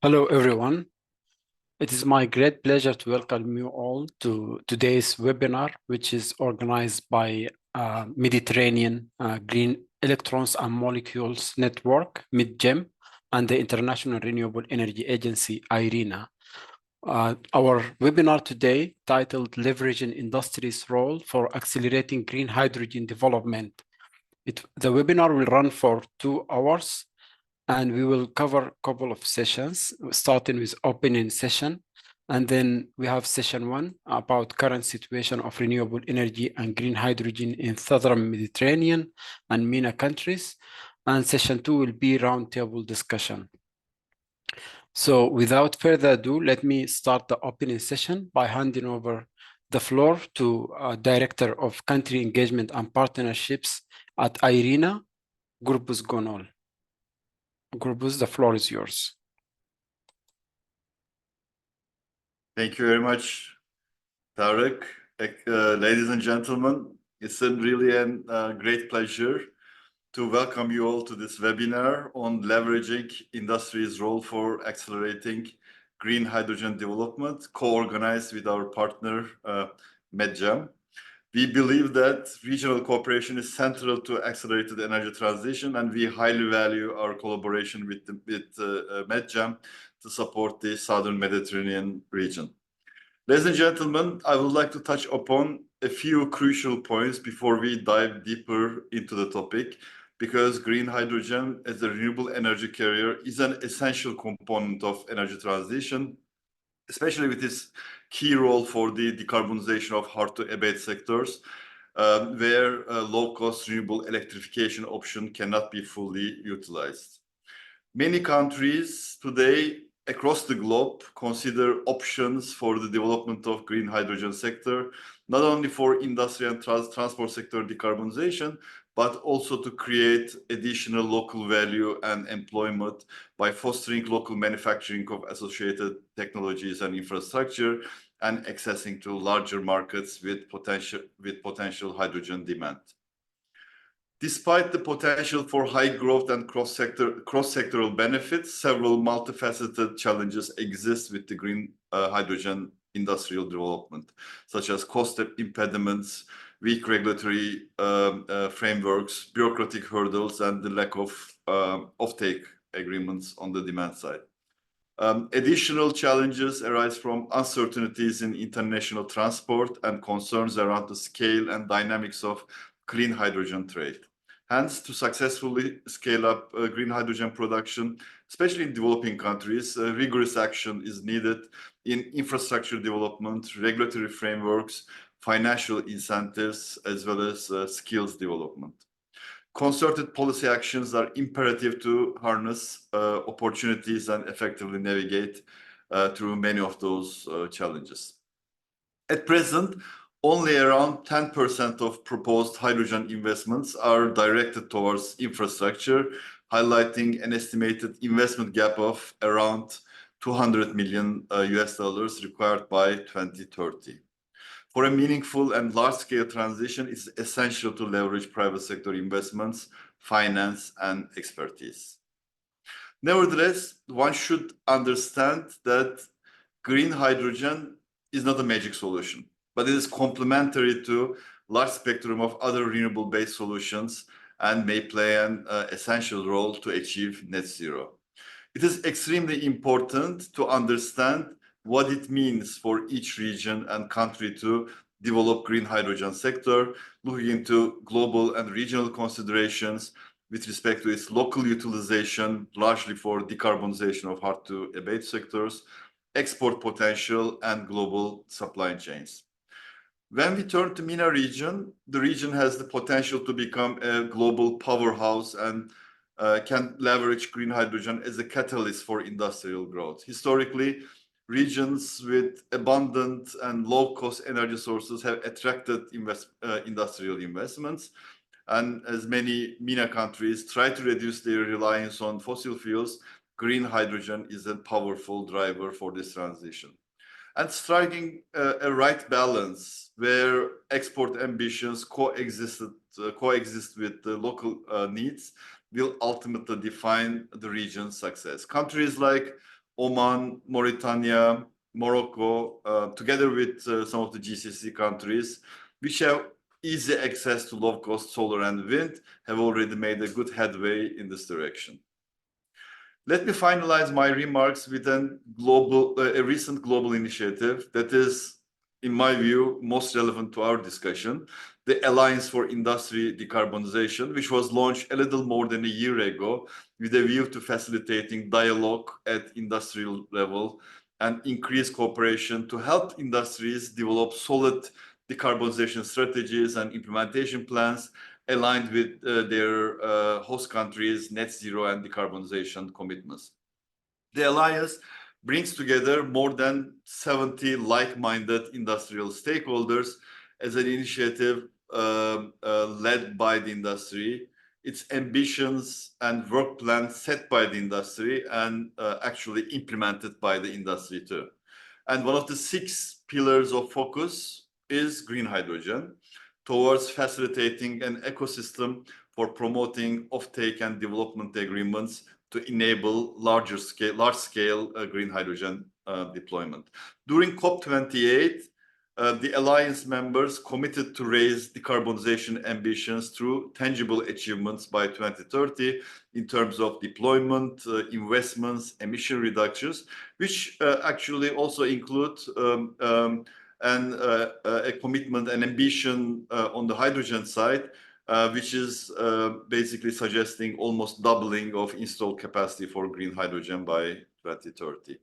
Hello, everyone. It is my great pleasure to welcome you all to today's webinar, which is organized by Mediterranean Green Electrons and Molecules Network, MIDGEM, and the International Renewable Energy Agency, IRENA. Our webinar today, titled Leveraging Industry's Role for Accelerating Green Hydrogen Development. The webinar will run for 2 hours, and we will cover a couple of sessions, starting with opening session. And then we have session 1 about current situation of renewable energy and green hydrogen in Southern Mediterranean and MENA countries. And session 2 will be roundtable discussion. So without further ado, let me start the opening session by handing over the floor to Director of Country Engagement and Partnerships at IRENA, Gurbuz Gonol. Gurbuz, the floor is yours. Thank you very much, Tarek. Ladies and gentlemen, it's really a great pleasure to welcome you all to this webinar on leveraging industry's role for accelerating green hydrogen development, co-organized with our partner, MEDGEM. We believe that regional cooperation is central to accelerated energy transition, and we highly value our collaboration with MEDGEM to support the Southern Mediterranean region. Ladies and gentlemen, I would like to touch upon a few crucial points before we dive deeper into the topic, because green hydrogen as a renewable energy carrier is an essential component of energy transition, especially with its key role for the decarbonization of hard-to-abate sectors, where low-cost renewable electrification option cannot be fully utilized. Many countries today across the globe consider options for the development of green hydrogen sector, not only for industry and transport sector decarbonization, but also to create additional local value and employment by fostering local manufacturing of associated technologies and infrastructure and accessing to larger markets with potential hydrogen demand. Despite the potential for high growth and cross-sectoral benefits, several multifaceted challenges exist with the green hydrogen industrial development, such as cost impediments, weak regulatory frameworks, bureaucratic hurdles, and the lack of offtake agreements on the demand side. Additional challenges arise from uncertainties in international transport and concerns around the scale and dynamics of clean hydrogen trade. Hence, to successfully scale up green hydrogen production, especially in developing countries, rigorous action is needed in infrastructure development, regulatory frameworks, financial incentives, as well as skills development. Concerted policy actions are imperative to harness opportunities and effectively navigate through many of those challenges. At present, only around 10% of proposed hydrogen investments are directed towards infrastructure, highlighting an estimated investment gap of around $200 million required by 2030. For a meaningful and large-scale transition, it's essential to leverage private sector investments, finance, and expertise. Nevertheless, one should understand that green hydrogen is not a magic solution, but it is complementary to large spectrum of other renewable-based solutions and may play an essential role to achieve net zero. It is extremely important to understand what it means for each region and country to develop green hydrogen sector, looking into global and regional considerations with respect to its local utilization, largely for decarbonization of hard-to-abate sectors, export potential, and global supply chains. When we turn to MENA region, the region has the potential to become a global powerhouse and can leverage green hydrogen as a catalyst for industrial growth. Historically, regions with abundant and low-cost energy sources have attracted industrial investments. And as many MENA countries try to reduce their reliance on fossil fuels, green hydrogen is a powerful driver for this transition. And striking a right balance where export ambitions coexist with the local needs will ultimately define the region's success. Countries like Oman, Mauritania, Morocco, together with some of the GCC countries, which have easy access to low-cost solar and wind, have already made a good headway in this direction. Let me finalize my remarks with a recent global initiative that is, in my view, most relevant to our discussion, the Alliance for Industry Decarbonization, which was launched a little more than a year ago with a view to facilitating dialogue at industrial level and increase cooperation to help industries develop solid decarbonization strategies and implementation plans aligned with their host countries' net zero and decarbonization commitments. The alliance brings together more than 70 like-minded industrial stakeholders as an initiative led by the industry. Its ambitions and work plans set by the industry and actually implemented by the industry too. And one of the 6 pillars of focus is green hydrogen, towards facilitating an ecosystem for promoting offtake and development agreements to enable large-scale green hydrogen deployment. During COP28, the alliance members committed to raise decarbonization ambitions through tangible achievements by 2030 in terms of deployment, investments, emission reductions, which actually also include a commitment and ambition on the hydrogen side, which is basically suggesting almost doubling of installed capacity for green hydrogen by 2030.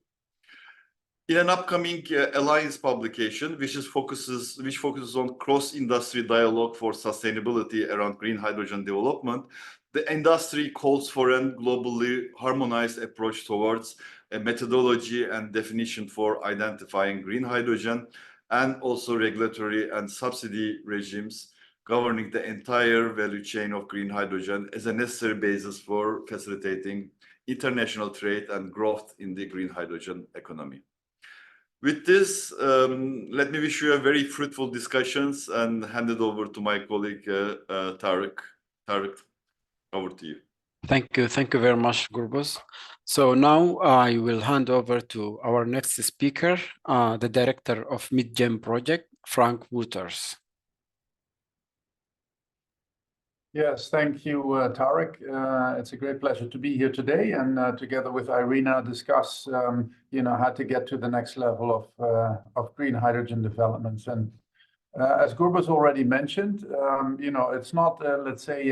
In an upcoming alliance publication, which focuses on cross-industry dialogue for sustainability around green hydrogen development, the industry calls for a globally harmonized approach towards a methodology and definition for identifying green hydrogen, and also regulatory and subsidy regimes governing the entire value chain of green hydrogen as a necessary basis for facilitating international trade and growth in the green hydrogen economy. With this, let me wish you a very fruitful discussions and hand it over to my colleague, Tarık. Tarık, over to you. Thank you very much, Gurbuz. So now I will hand over to our next speaker, the director of MidGem project, Frank Wouters. Yes, thank you, Tarek. It's a great pleasure to be here today and together with IRENA discuss, how to get to the next level of green hydrogen developments. And as Gurbuz already mentioned, it's not, let's say,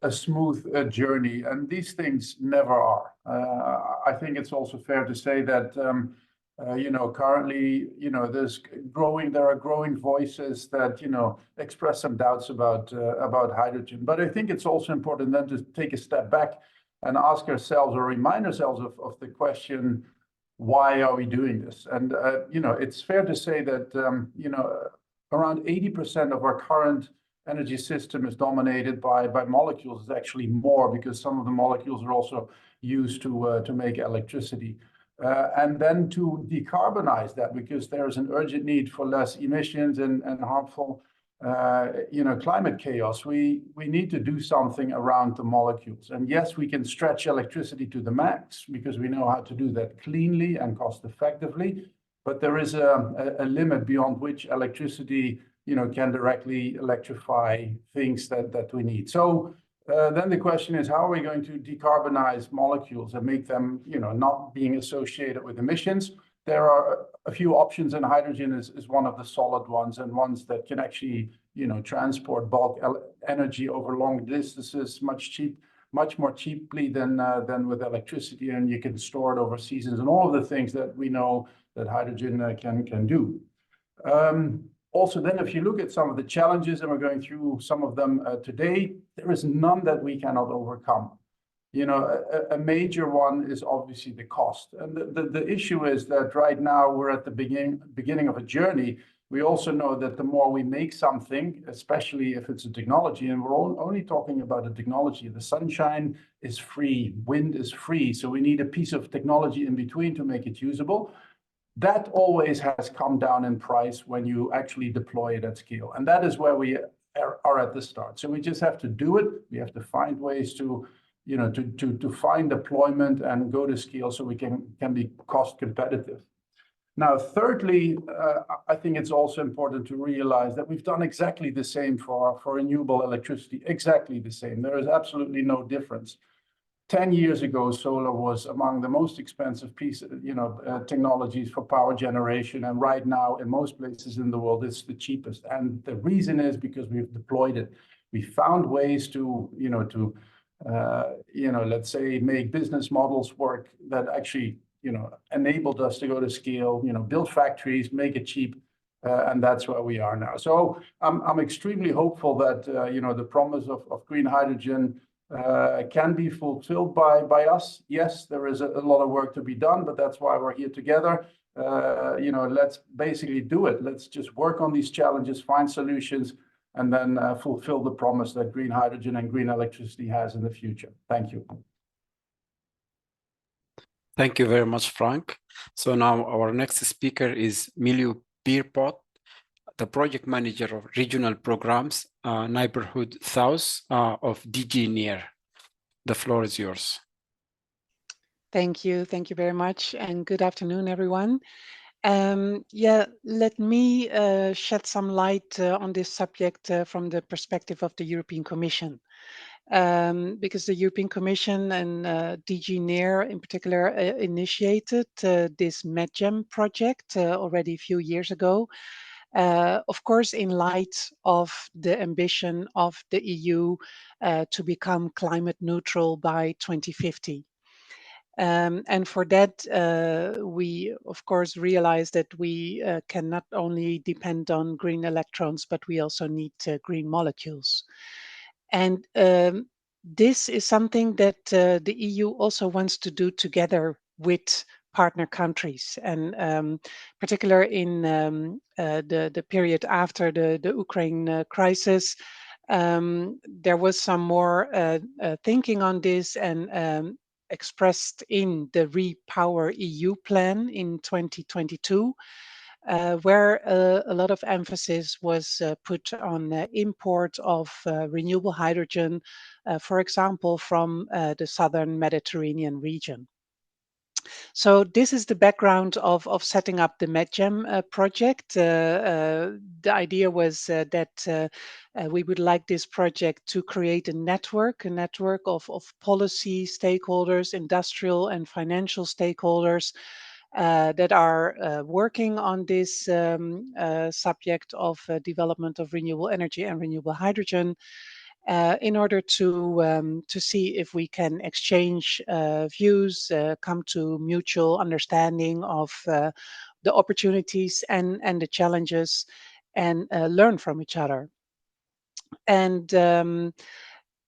a smooth journey, and these things never are. I think it's also fair to say that currently, there are growing voices that express some doubts about hydrogen. But I think it's also important then to take a step back and ask ourselves or remind ourselves of the question, why are we doing this? And it's fair to say that around 80% of our current energy system is dominated by molecules. It's actually more, because some of the molecules are also used to make electricity. And then to decarbonize that, because there's an urgent need for less emissions and harmful climate chaos, we need to do something around the molecules. And yes, we can stretch electricity to the max because we know how to do that cleanly and cost effectively, but there is a limit beyond which electricity can directly electrify things that we need. So then the question is, how are we going to decarbonize molecules and make them not being associated with emissions? There are a few options, and hydrogen is one of the solid ones, and ones that can actually transport bulk energy over long distances much more cheaply than with electricity, and you can store it over seasons, and all of the things that we know that hydrogen can do. Also, then, if you look at some of the challenges, and we're going through some of them today, there is none that we cannot overcome. A major one is obviously the cost. And the issue is that right now we're at the beginning of a journey. We also know that the more we make something, especially if it's a technology, and we're only talking about a technology, the sunshine is free, wind is free, so we need a piece of technology in between to make it usable. That always has come down in price when you actually deploy it at scale. And that is where we are at the start. So we just have to do it. We have to find ways to to find deployment and go to scale so we can be cost competitive. Now, thirdly, I think it's also important to realize that we've done exactly the same for renewable electricity, exactly the same. There is absolutely no difference. 10 years ago, solar was among the most expensive technologies for power generation. And right now, in most places in the world, it's the cheapest. And the reason is because we've deployed it. We found ways to, let's say, make business models work that actually, enabled us to go to scale, build factories, make it cheap. And that's where we are now. So I'm extremely hopeful that, the promise of green hydrogen can be fulfilled by us. Yes, there is a lot of work to be done, but that's why we're here together. Let's basically do it. Let's just work on these challenges, find solutions, and then fulfill the promise that green hydrogen and green electricity has in the future. Thank you. Thank you very much, Frank. So now our next speaker is Miliu Pierpot, the project manager of regional programs, Neighborhood South of DG NEAR. The floor is yours. Thank you very much, and good afternoon, everyone. Let me shed some light on this subject from the perspective of the European Commission. Because the European Commission and DG NEAR in particular initiated this MEDGEM project already a few years ago. Of course, in light of the ambition of the EU to become climate neutral by 2050. And for that, we, of course, realize that we can not only depend on green electrons, but we also need green molecules. And this is something that the EU also wants to do together with partner countries, and particular in the period after the Ukraine crisis, there was some more thinking on this, and expressed in the Repower EU plan in 2022, where a lot of emphasis was put on import of renewable hydrogen, for example, from the southern Mediterranean region. So this is the background of setting up the MEDGEM project. The idea was that we would like this project to create a network of policy stakeholders, industrial and financial stakeholders that are working on this subject of development of renewable energy and renewable hydrogen, in order to see if we can exchange views, come to mutual understanding of the opportunities and the challenges, and learn from each other. And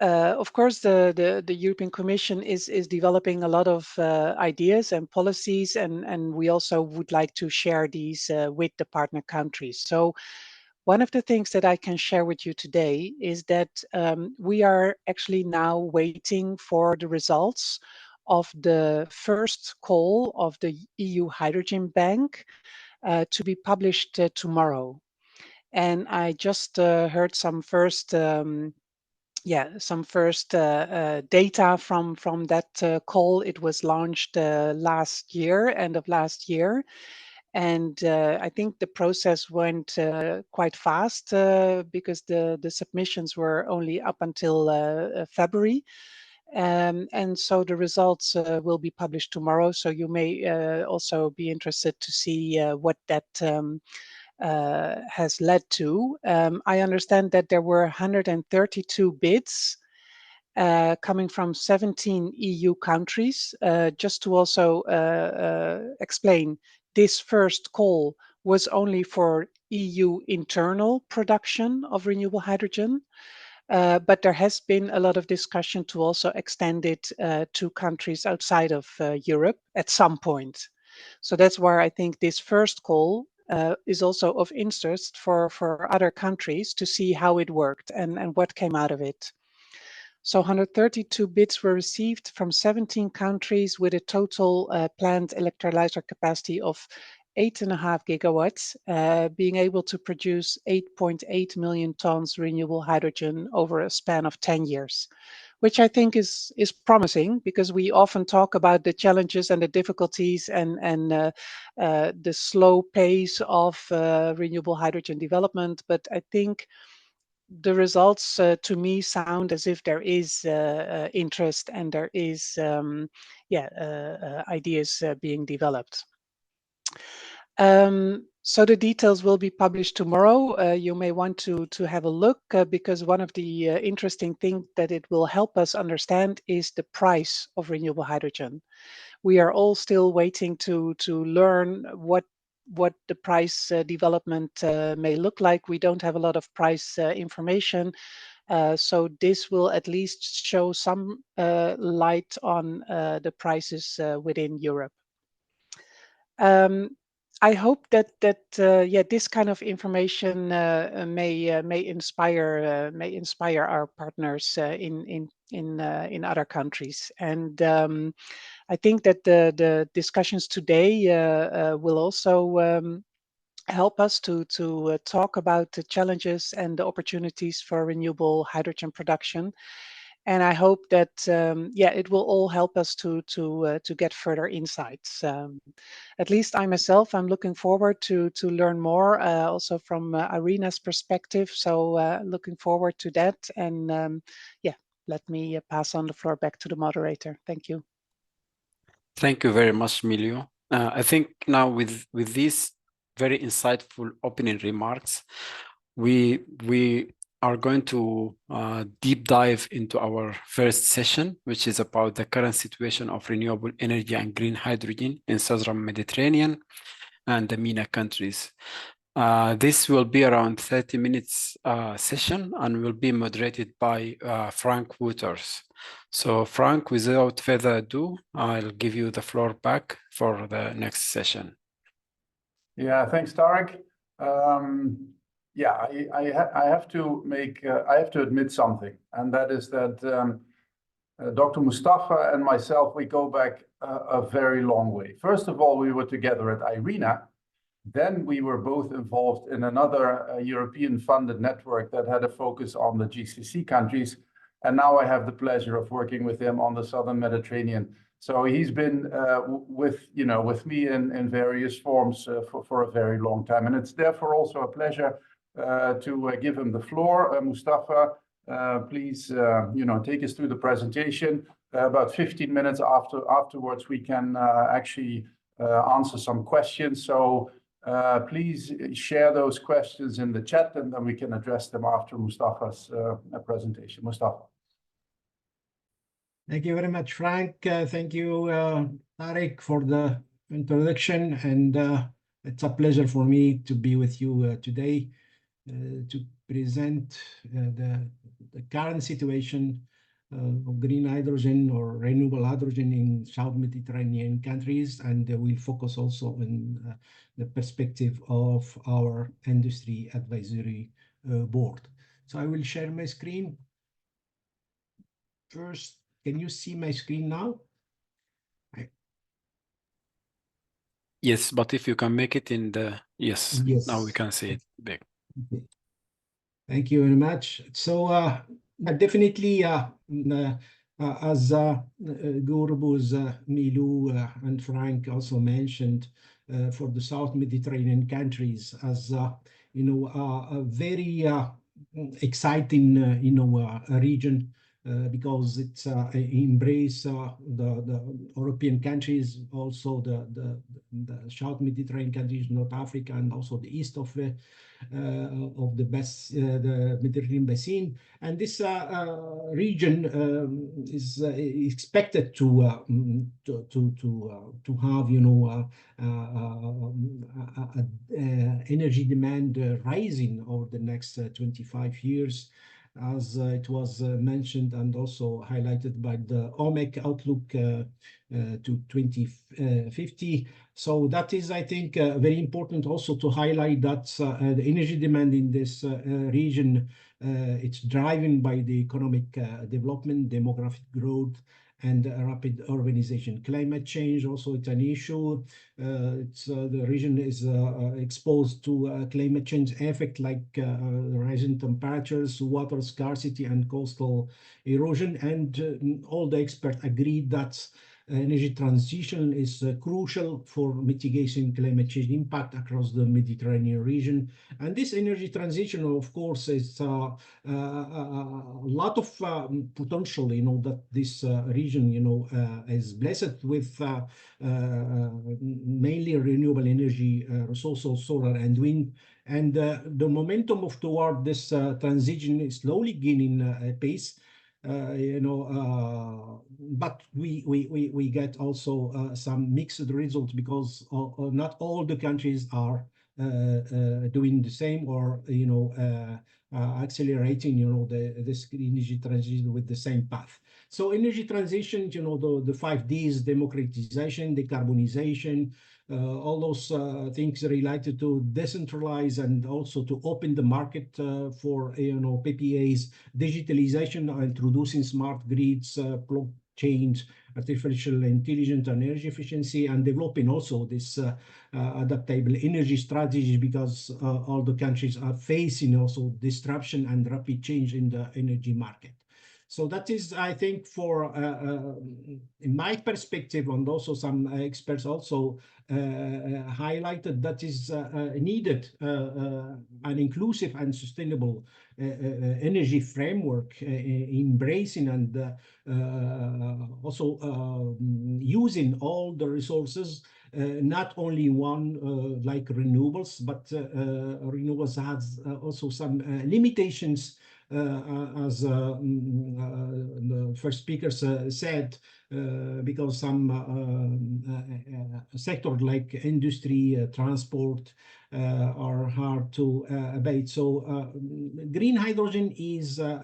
of course, the European Commission is developing a lot of ideas and policies, and we also would like to share these with the partner countries. So one of the things that I can share with you today is that we are actually now waiting for the results of the first call of the EU Hydrogen Bank to be published tomorrow. And I just heard some first data from that call. It was launched last year, end of last year. And I think the process went quite fast because the submissions were only up until February. And so the results will be published tomorrow. So you may also be interested to see what that has led to. I understand that there were 132 bids coming from 17 EU countries. Just to also explain, this first call was only for EU internal production of renewable hydrogen, but there has been a lot of discussion to also extend it to countries outside of Europe at some point. So that's why I think this first call is also of interest for other countries to see how it worked and what came out of it. So 132 bids were received from 17 countries with a total planned electrolyzer capacity of 8.5 gigawatts, being able to produce 8.8 million tons renewable hydrogen over a span of 10 years, which I think is promising, because we often talk about the challenges and the difficulties and the slow pace of renewable hydrogen development. But I think the results to me sound as if there is interest, and there is ideas being developed. So the details will be published tomorrow. You may want to have a look, because one of the interesting things that it will help us understand is the price of renewable hydrogen. We are all still waiting to learn what the price development may look like. We don't have a lot of price information. So this will at least show some light on the prices within Europe. I hope that this kind of information may inspire our partners in other countries. And I think that the discussions today will also help us to talk about the challenges and the opportunities for renewable hydrogen production. And I hope that it will all help us to get further insights. At least I myself, I'm looking forward to learn more, also from IRENA's perspective. So looking forward to that. And let me pass on the floor back to the moderator. Thank you. Thank you very much, Milio. I think now with these very insightful opening remarks, we are going to deep dive into our first session, which is about the current situation of renewable energy and green hydrogen in Southern Mediterranean and the MENA countries. This will be around 30 minutes session and will be moderated by Frank Wouters. So Frank, without further ado, I'll give you the floor back for the next session. Yeah, thanks, Tarek. I have to admit something, and that is that Dr. Mustafa and myself, we go back a very long way. First of all, we were together at IRENA. Then we were both involved in another European-funded network that had a focus on the GCC countries. And now I have the pleasure of working with him on the Southern Mediterranean. So he's been with me in various forms for a very long time. And it's therefore also a pleasure to give him the floor. Mustafa, please take us through the presentation. About 15 minutes afterwards, we can actually answer some questions. So please share those questions in the chat, and then we can address them after Mustafa's presentation. Mustafa. Thank you very much, Frank. Thank you, Tarek, for the introduction. And it's a pleasure for me to be with you today to present the current situation of green hydrogen or renewable hydrogen in South Mediterranean countries. And we'll focus also on the perspective of our industry advisory board. So I will share my screen. First, can you see my screen now? Yes, but if you can make it in the, yes. Now we can see it big. Okay. Thank you very much. So definitely, as Gurbuz, Milou, and Frank also mentioned, for the South Mediterranean countries as a very exciting region. Because it's embrace the European countries, also the South Mediterranean countries, North Africa, and also the east of the Mediterranean basin. And this region is expected to have energy demand rising over the next 25 years. As it was mentioned and also highlighted by the OMEC outlook to 2050. So that is, I think, very important also to highlight that the energy demand in this region, it's driven by the economic development, demographic growth, and rapid urbanization. Climate change also, it's an issue. The region is exposed to climate change effect like rising temperatures, water scarcity, and coastal erosion. And all the experts agreed that energy transition is crucial for mitigating climate change impact across the Mediterranean region. And this energy transition, of course, is a lot of potential, that this region, is blessed with mainly renewable energy resources, solar and wind. And the momentum toward this transition is slowly gaining pace. But we get also some mixed results because not all the countries are doing the same or accelerating this energy transition with the same path. So energy transition, the 5 Ds: democratization, decarbonization, all those things related to decentralize and also to open the market for PPAs, digitalization, introducing smart grids, blockchains, artificial intelligence, and energy efficiency, and developing also this adaptable energy strategy, because all the countries are facing also disruption and rapid change in the energy market. So that is, I think, for in my perspective, and also some experts also highlighted that is needed an inclusive and sustainable energy framework, embracing and also using all the resources, not only one like renewables, but renewables has also some limitations. As the first speaker said, because some sectors like industry, transport are hard to abate. So green hydrogen is a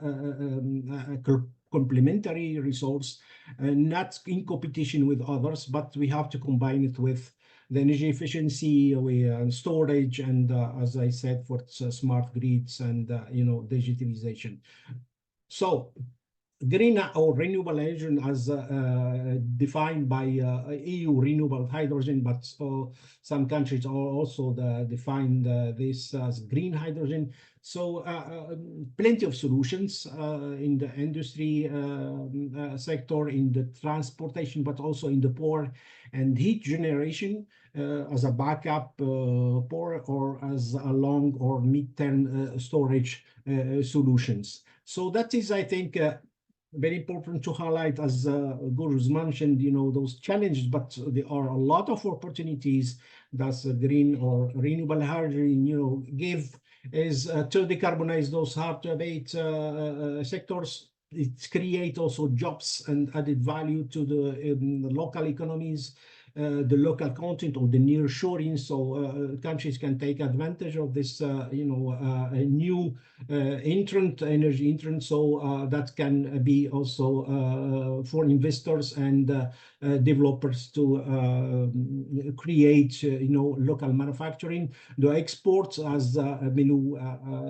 complementary resource, not in competition with others, but we have to combine it with the energy efficiency, storage, and as I said, for smart grids and digitalization. So green or renewable hydrogen as defined by EU renewable hydrogen, but some countries also define this as green hydrogen. So plenty of solutions in the industry sector, in the transportation, but also in the power and heat generation as a backup power or as a long or mid-term storage solutions. So that is, I think, very important to highlight, as Guru's mentioned, those challenges, but there are a lot of opportunities that green or renewable hydrogen, give, is to decarbonize those hard to abate sectors. It creates also jobs and added value to the local economies, the local content or the nearshoring, so countries can take advantage of this, new energy entrant. So that can be also for investors and developers to create, local manufacturing. The exports, as Milu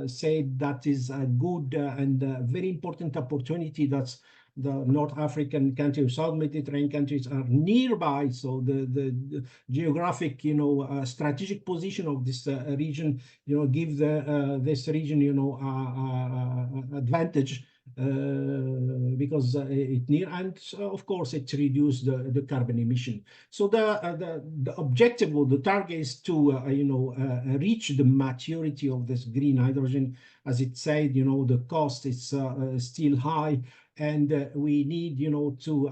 said, that is a good and very important opportunity. That's the North African countries, South Mediterranean countries are nearby. So the geographic, strategic position of this region, give this region, advantage because it near, and of course it reduces the carbon emission. So the objective or the target is to reach the maturity of this green hydrogen. As it said, the cost is still high, and we need to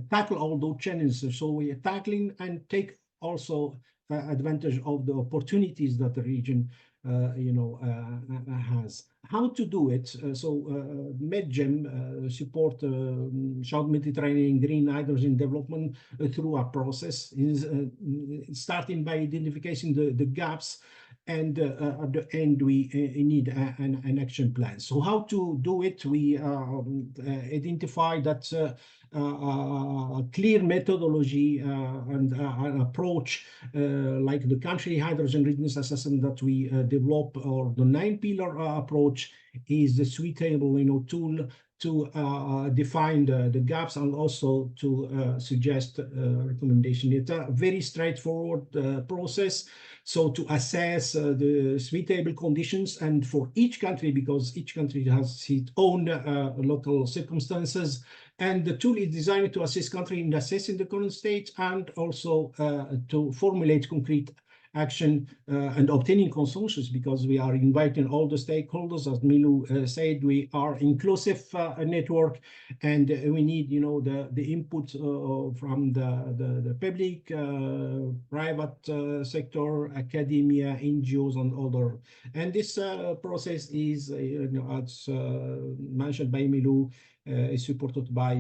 tackle all those challenges. So we are tackling and take also advantage of the opportunities that the region has. How to do it? So MedGem support South Mediterranean green hydrogen development through a process, starting by identifying the gaps, and at the end we need an action plan. So how to do it? We identify that a clear methodology and an approach like the country hydrogen readiness assessment that we develop, or the 9-pillar approach, is the suitable tool to define the gaps and also to suggest recommendation. It's a very straightforward process. So to assess the suitable conditions, and for each country, because each country has its own local circumstances, and the tool is designed to assist country in assessing the current state and also to formulate concrete action and obtaining consensus, because we are inviting all the stakeholders. As Milou said, we are inclusive network, and we need, you know, the input from the public, private sector, academia, NGOs, and other. And this process is, you know, as mentioned by Milou, is supported by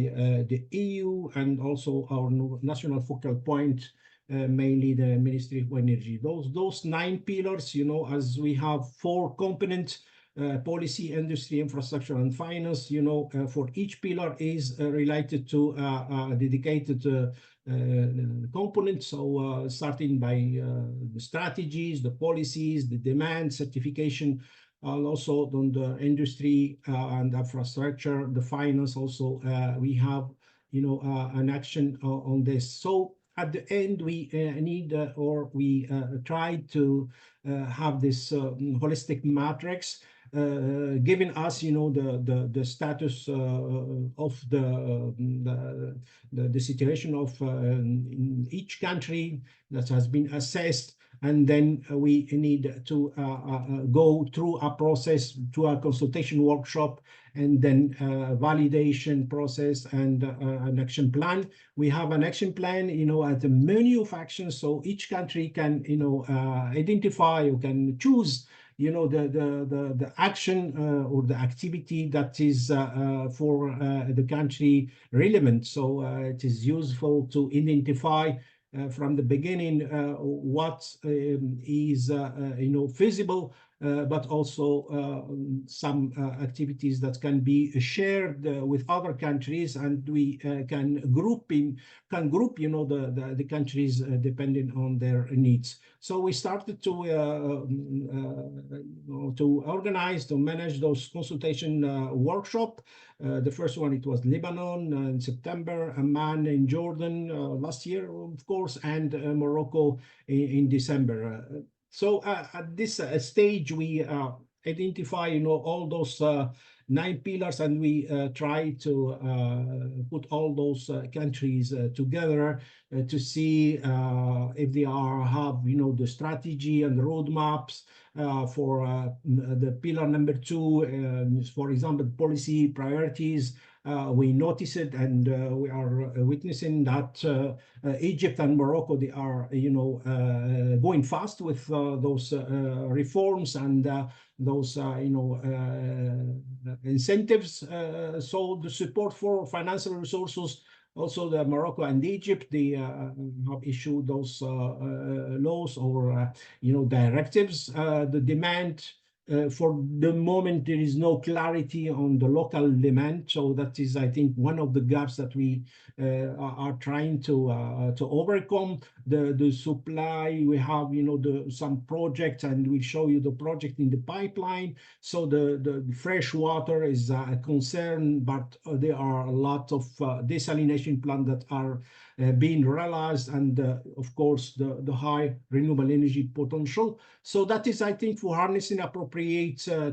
the EU and also our national focal point, mainly the Ministry of Energy. Those 9 pillars, you know, as we have 4 components, policy, industry, infrastructure, and finance, you know, for each pillar is related to a dedicated component. So starting by the strategies, the policies, the demand, certification, and also on the industry and infrastructure, the finance also, we have, you know, an action on this. So at the end, we need or we try to have this holistic matrix giving us, you know, the status of the situation of in each country that has been assessed. And then we need to go through a process, to a consultation workshop, and then validation process and an action plan. We have an action plan, you know, at a menu of actions, so each country can, you know, identify or can choose, you know, the action or the activity that is for the country relevant. So it is useful to identify from the beginning what is you know, feasible, but also some activities that can be shared with other countries, and we can group, you know, the countries depending on their needs. So we started to organize, to manage those consultation workshop. The first one, it was Lebanon in September, Amman in Jordan last year, of course, and Morocco in December. So at this stage, we identify, you know, all those 9 pillars, and we try to put all those countries together to see if they have, you know, the strategy and the roadmaps for the pillar number 2, for example, policy priorities. We notice it, and we are witnessing that Egypt and Morocco, they are, you know, going fast with those reforms and those, you know, incentives. So the support for financial resources, also the Morocco and Egypt, they have issued those laws or, you know, directives. The demand, for the moment, there is no clarity on the local demand. So that is, I think, one of the gaps that we are trying to overcome. The supply, we have, you know, some projects, and we show you the project in the pipeline. So the fresh water is a concern, but there are a lot of desalination plants that are being realized, and of course the high renewable energy potential. So that is, I think, for harnessing appropriate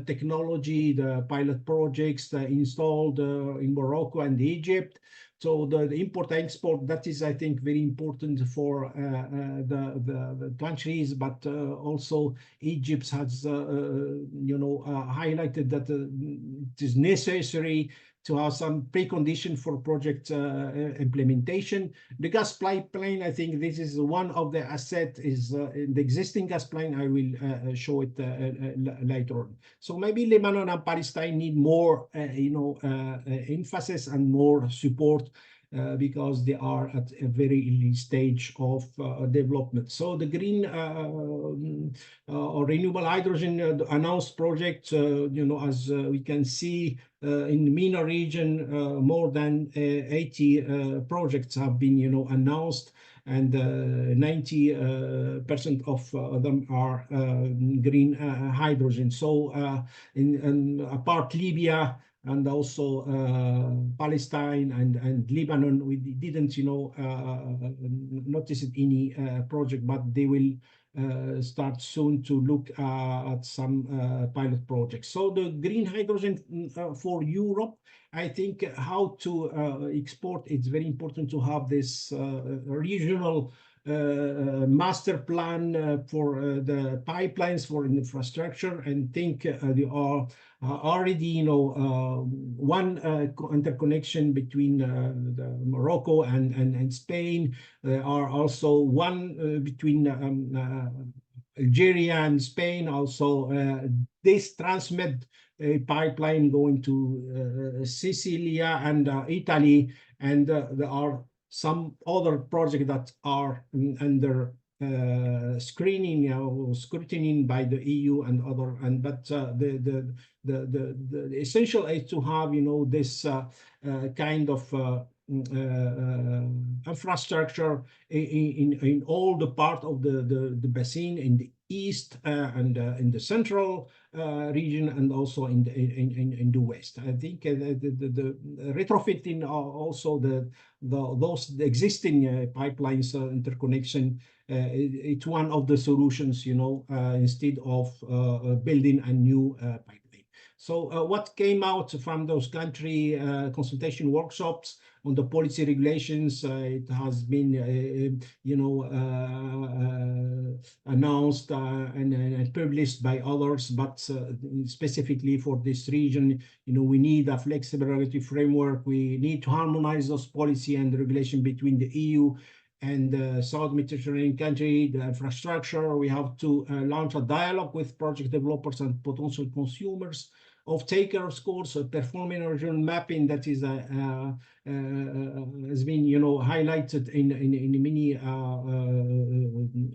technology, the pilot projects installed in Morocco and Egypt. So the import-export, that is, I think, very important for the countries, but also Egypt has, you know, highlighted that it is necessary to have some precondition for project implementation. The gas pipeline, I think this is one of the assets, is in the existing gas pipeline. I will show it later on. So maybe Lebanon and Palestine need more, you know, emphasis and more support because they are at a very early stage of development. So the green or renewable hydrogen announced project, you know, as we can see in the MENA region, more than 80 projects have been, you know, announced, and 90% of them are green hydrogen. So apart Libya, and also Palestine and Lebanon. We didn't, notice any project, but they will start soon to look at some pilot projects. So the green hydrogen for Europe, I think how to export, it's very important to have this regional master plan for the pipelines for infrastructure, and think they are already, one interconnection between Morocco and Spain. There are also one between Algeria and Spain. Also, this Transmed pipeline going to Sicily and Italy, and there are some other projects that are under screening or scrutiny by the EU and other. And but the essential is to have, this kind of infrastructure in all the part of the basin, in the east and in the central region, and also in the west. I think the retrofitting also those existing pipelines interconnection, it's one of the solutions, instead of building a new pipeline. So what came out from those country consultation workshops on the policy regulations, it has been, announced and published by others, but specifically for this region, we need a flexible regulatory framework. We need to harmonize those policy and regulation between the EU and South Mediterranean country, the infrastructure. We have to launch a dialogue with project developers and potential consumers. Off-taker scores, performing regional mapping that is has been, highlighted in many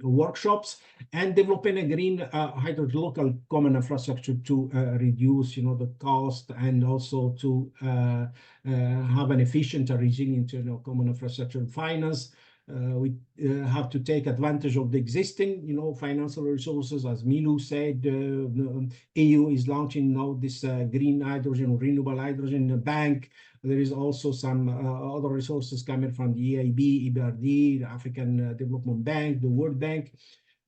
workshops, and developing a green hydrogen local common infrastructure to reduce, the cost, and also to have an efficient and resilient, common infrastructure finance. We have to take advantage of the existing, financial resources. As Milu said, the EU is launching now this green hydrogen, renewable hydrogen bank. There is also some other resources coming from the EIB, EBRD, the African Development Bank, the World Bank.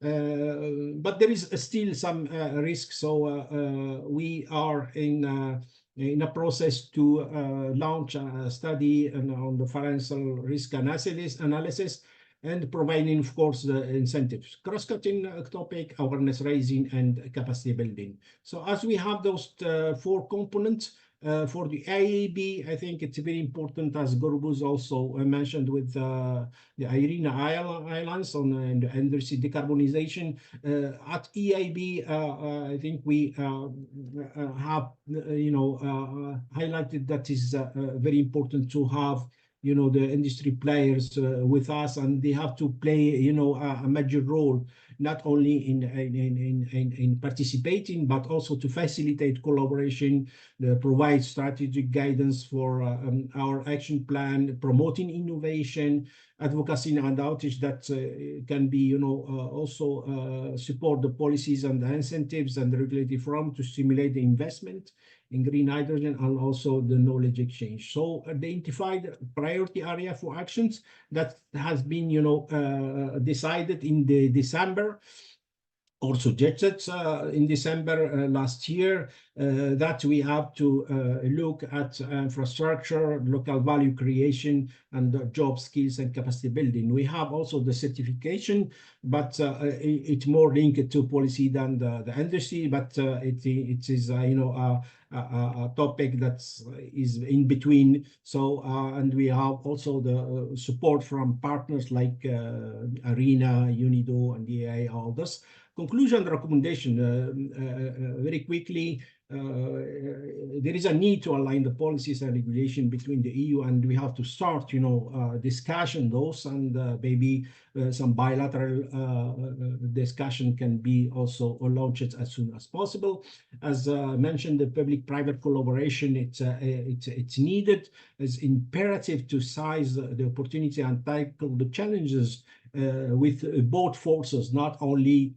But there is still some risk. So we are in a process to launch a study on the financial risk analysis and providing, of course, the incentives. Cross-cutting topic, awareness raising, and capacity building. So as we have those 4 components, for the IAB, I think it's very important, as Gorbuz also mentioned, with the IRENA islands on the undersea decarbonization. At EIB, I think we have, highlighted that is very important to have, the industry players with us, and they have to play, a major role, not only in participating, but also to facilitate collaboration, provide strategic guidance for our action plan, promoting innovation, advocacy and outreach that can be, also support the policies and the incentives and the regulatory forum to stimulate the investment in green hydrogen, and also the knowledge exchange. So identified priority area for actions that has been, decided in the December, or suggested in December last year, that we have to look at infrastructure, local value creation, and job skills and capacity building. We have also the certification, but it's more linked to policy than the industry, but it is, a topic that is in between. So, and we have also the support from partners like IRENA, UNIDO, and EA, all this. Conclusion recommendation, very quickly, there is a need to align the policies and regulation between the EU, and we have to start, discussion those, and maybe some bilateral discussion can be also launched as soon as possible. As mentioned, the public-private collaboration, it's needed. It's imperative to seize the opportunity and tackle the challenges with both forces, not only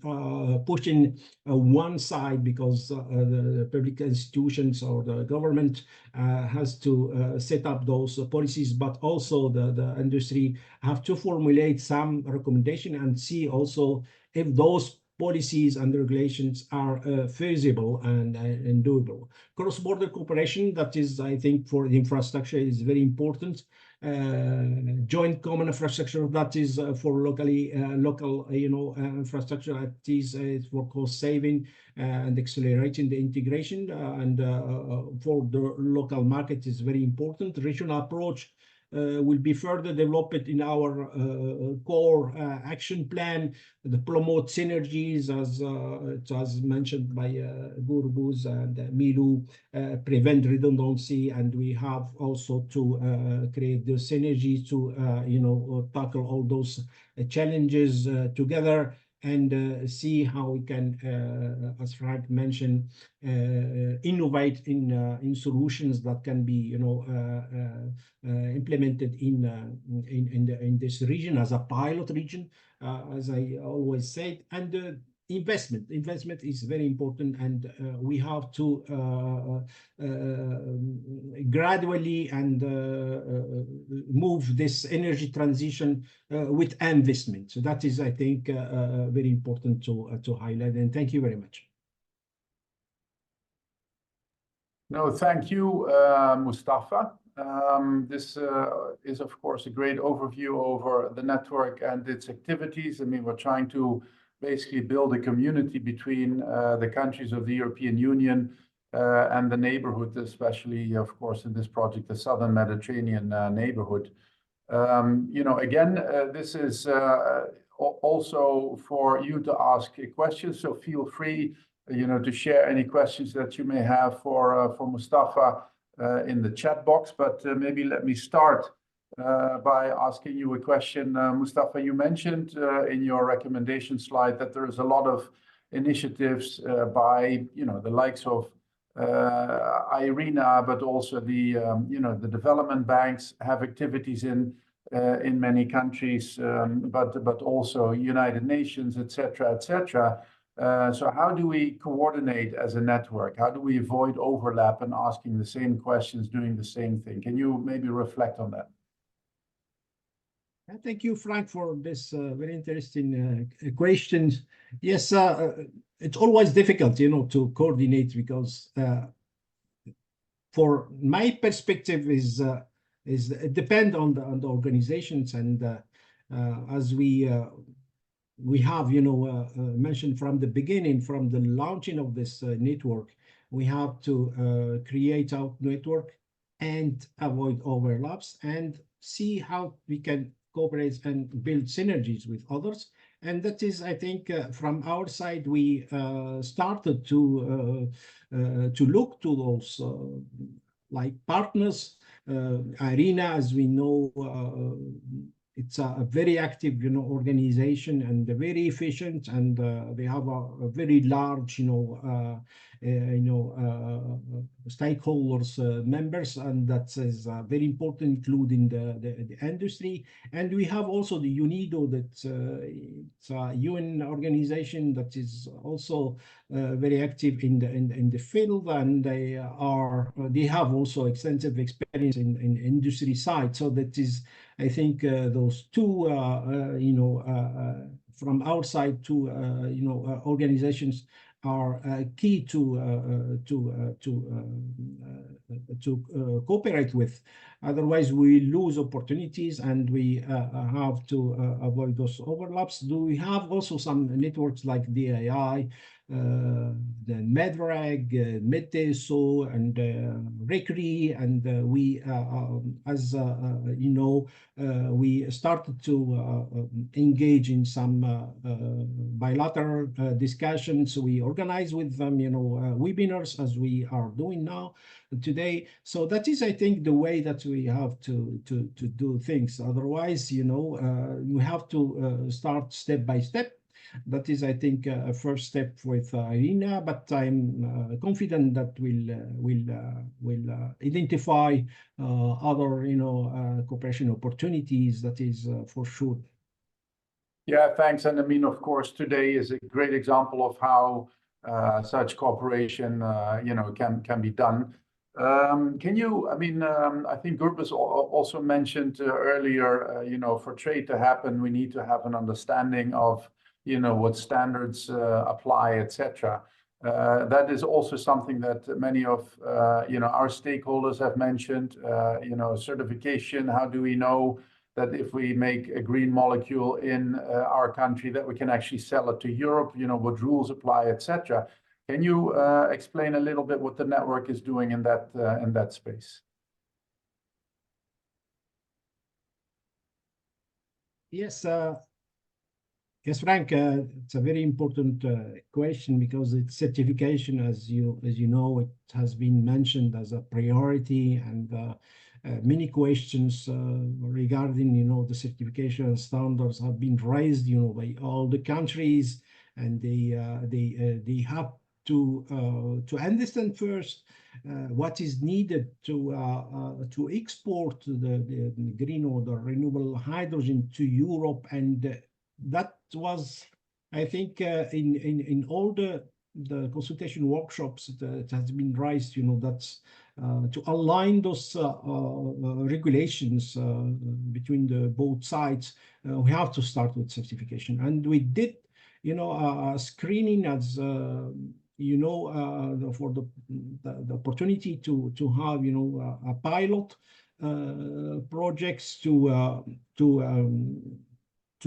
pushing one side because the public institutions or the government has to set up those policies, but also the industry have to formulate some recommendation and see also if those policies and regulations are feasible and doable. Cross-border cooperation, that is, I think, for the infrastructure is very important. Joint common infrastructure, that is for local infrastructure, that is for cost saving and accelerating the integration, and for the local market is very important. Regional approach will be further developed in our core action plan to promote synergies, as mentioned by Gurbuz and Milu, prevent redundancy, and we have also to create the synergy to tackle all those challenges together, and see how we can, as Frank mentioned, innovate in solutions that can be implemented in this region as a pilot region, as I always said. And investment is very important, and we have to gradually and move this energy transition with investment. So that is, I think, very important to highlight. And thank you very much. No, thank you, Mustafa. This is, of course, a great overview over the network and its activities. I mean, we're trying to basically build a community between the countries of the European Union and the neighborhood, especially, of course, in this project, the Southern Mediterranean neighborhood. Again, this is also for you to ask questions, so feel free to share any questions that you may have for Mustafa in the chat box. But maybe let me start by asking you a question. Mustafa, you mentioned in your recommendation slide that there is a lot of initiatives by the likes of IRENA, but also the development banks have activities in many countries, but also United Nations, etc., etc. So how do we coordinate as a network? How do we avoid overlap and asking the same questions, doing the same thing? Can you maybe reflect on that? Thank you, Frank, for this very interesting questions. Yes, it's always difficult, to coordinate, because for my perspective is it depend on the organizations, and as we have mentioned from the beginning, from the launching of this network, we have to create our network and avoid overlaps and see how we can cooperate and build synergies with others. And that is, I think, from our side, we started to look to those like partners. IRENA, as we know, it's a very active, organization, and very efficient, and they have a very large, stakeholders, members, and that is very important, including the industry. And we have also the UNIDO, that's it's a UN organization that is also very active in the field, and they have also extensive experience in industry side. So that is, I think, those two, from our side, two, organizations are key to cooperate with. Otherwise, we lose opportunities, and we have to avoid those overlaps. We have also some networks like DAI, the MEDREG, MEDTESO, and RECRI, and we, as we started to engage in some bilateral discussions. We organize with them, webinars, as we are doing now today. So that is, I think, the way that we have to do things. Otherwise, you have to start step by step. That is, I think, a first step with IRENA, but I'm confident that we'll identify other, cooperation opportunities. That is for sure. Yeah, thanks. And I mean, of course, today is a great example of how such cooperation, can be done. Can you, I think Gurbus also mentioned earlier, for trade to happen, we need to have an understanding of, what standards apply, etc. That is also something that many of, our stakeholders have mentioned, certification. How do we know that if we make a green molecule in our country, that we can actually sell it to Europe, what rules apply, etc. Can you explain a little bit what the network is doing in that space? Yes, yes, Frank. It's a very important question because it's certification, as you know, it has been mentioned as a priority, and many questions regarding the certification standards have been raised by all the countries, and they have to understand first what is needed to export the green or the renewable hydrogen to Europe. And that was, I think, in all the consultation workshops that has been raised, that's to align those regulations between the both sides. We have to start with certification, and we did, a screening as for the opportunity to have a pilot projects to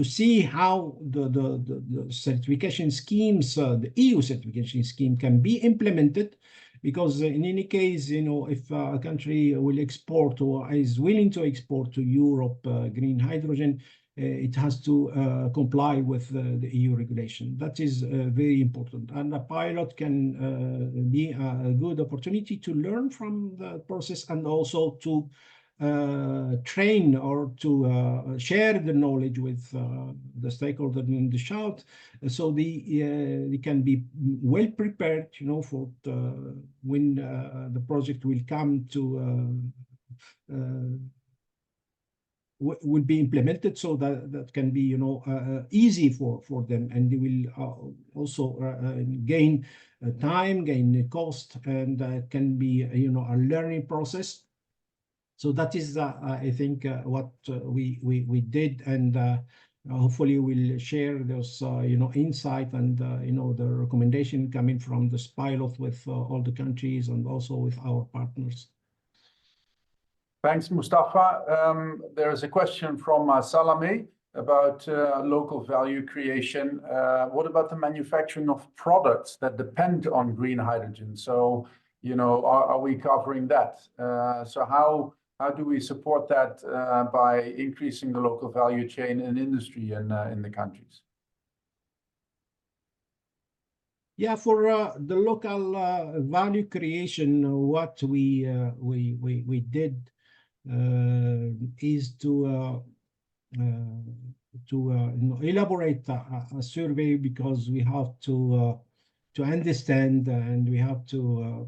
see how the certification schemes, the EU certification scheme, can be implemented. Because in any case, if a country will export or is willing to export to Europe green hydrogen, it has to comply with the EU regulation. That is very important. And a pilot can be a good opportunity to learn from the process, and also to train or to share the knowledge with the stakeholders in the south, so they can be well prepared, for when the project will come to will be implemented, so that can be easy for them, and they will also gain time, gain cost, and can be a learning process. So that is, I think, what we did, and hopefully we'll share those, insight and the recommendation coming from this pilot with all the countries and also with our partners. Thanks, Mustafa. There is a question from Salame about local value creation. What about the manufacturing of products that depend on green hydrogen? So, are we covering that? So how do we support that by increasing the local value chain and industry in the countries? Yeah, for the local value creation, what we did is to elaborate a survey, because we have to understand, and we have to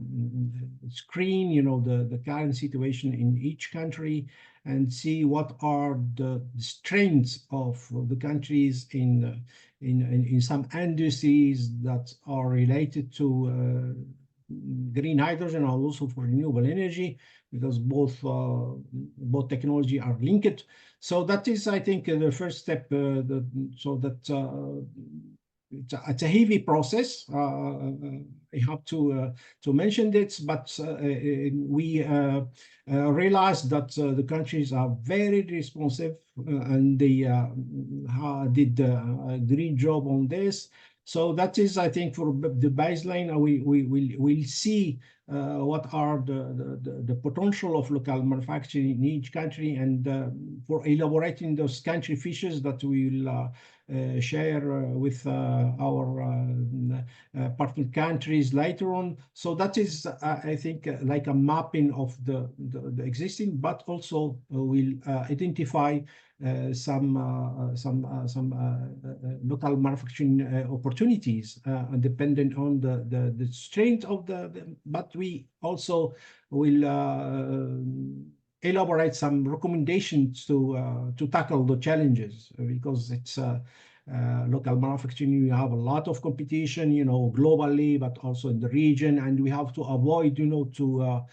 screen, the current situation in each country, and see what are the strengths of the countries in some industries that are related to green hydrogen, and also for renewable energy, because both technology are linked. So that is, I think, the first step. So that it's a heavy process. I have to mention this, but we realized that the countries are very responsive, and they did a great job on this. So that is, I think, for the baseline. We'll see what are the potential of local manufacturing in each country, and for elaborating those country features that we will share with our partner countries later on. So that is, I think, like a mapping of the existing, but also will identify some local manufacturing opportunities, dependent on the strength of but we also will elaborate some recommendations to tackle the challenges, because it's local manufacturing. You have a lot of competition, globally, but also in the region, and we have to avoid, to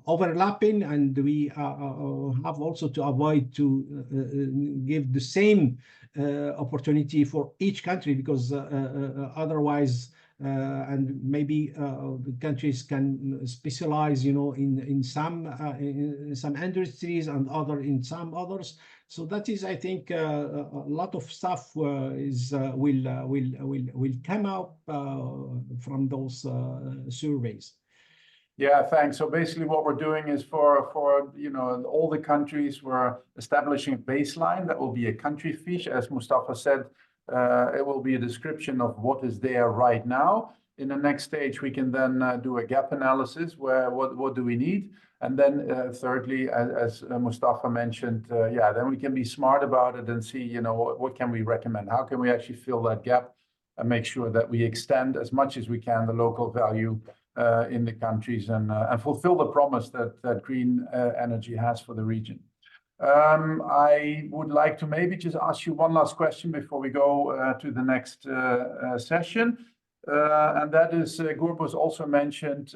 overlapping, and we have also to avoid to give the same opportunity for each country, because otherwise and maybe the countries can specialize, in some industries and in some others. So that is, I think, a lot of stuff will come up from those surveys. Yeah, thanks. So basically what we're doing is for all the countries, we're establishing a baseline that will be a country fiche. As Mustafa said, it will be a description of what is there right now. In the next stage, we can then do a gap analysis where what do we need? And then thirdly, as Mustafa mentioned, then we can be smart about it and see, what can we recommend? How can we actually fill that gap and make sure that we extend as much as we can the local value in the countries and fulfill the promise that green energy has for the region. I would like to maybe just ask you one last question before we go to the next session. And that is, Gurbuz also mentioned,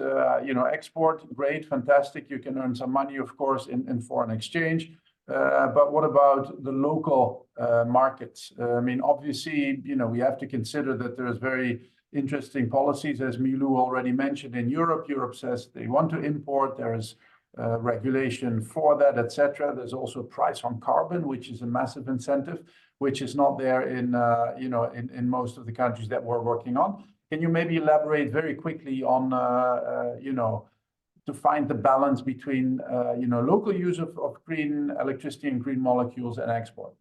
export, great, fantastic. You can earn some money, of course, in foreign exchange. But what about the local markets? I mean, obviously, we have to consider that there's very interesting policies, as Milou already mentioned, in Europe. Europe says they want to import. There is regulation for that, etc. There's also a price on carbon, which is a massive incentive, which is not there in most of the countries that we're working on. Can you maybe elaborate very quickly on to find the balance between local use of green electricity and green molecules and export?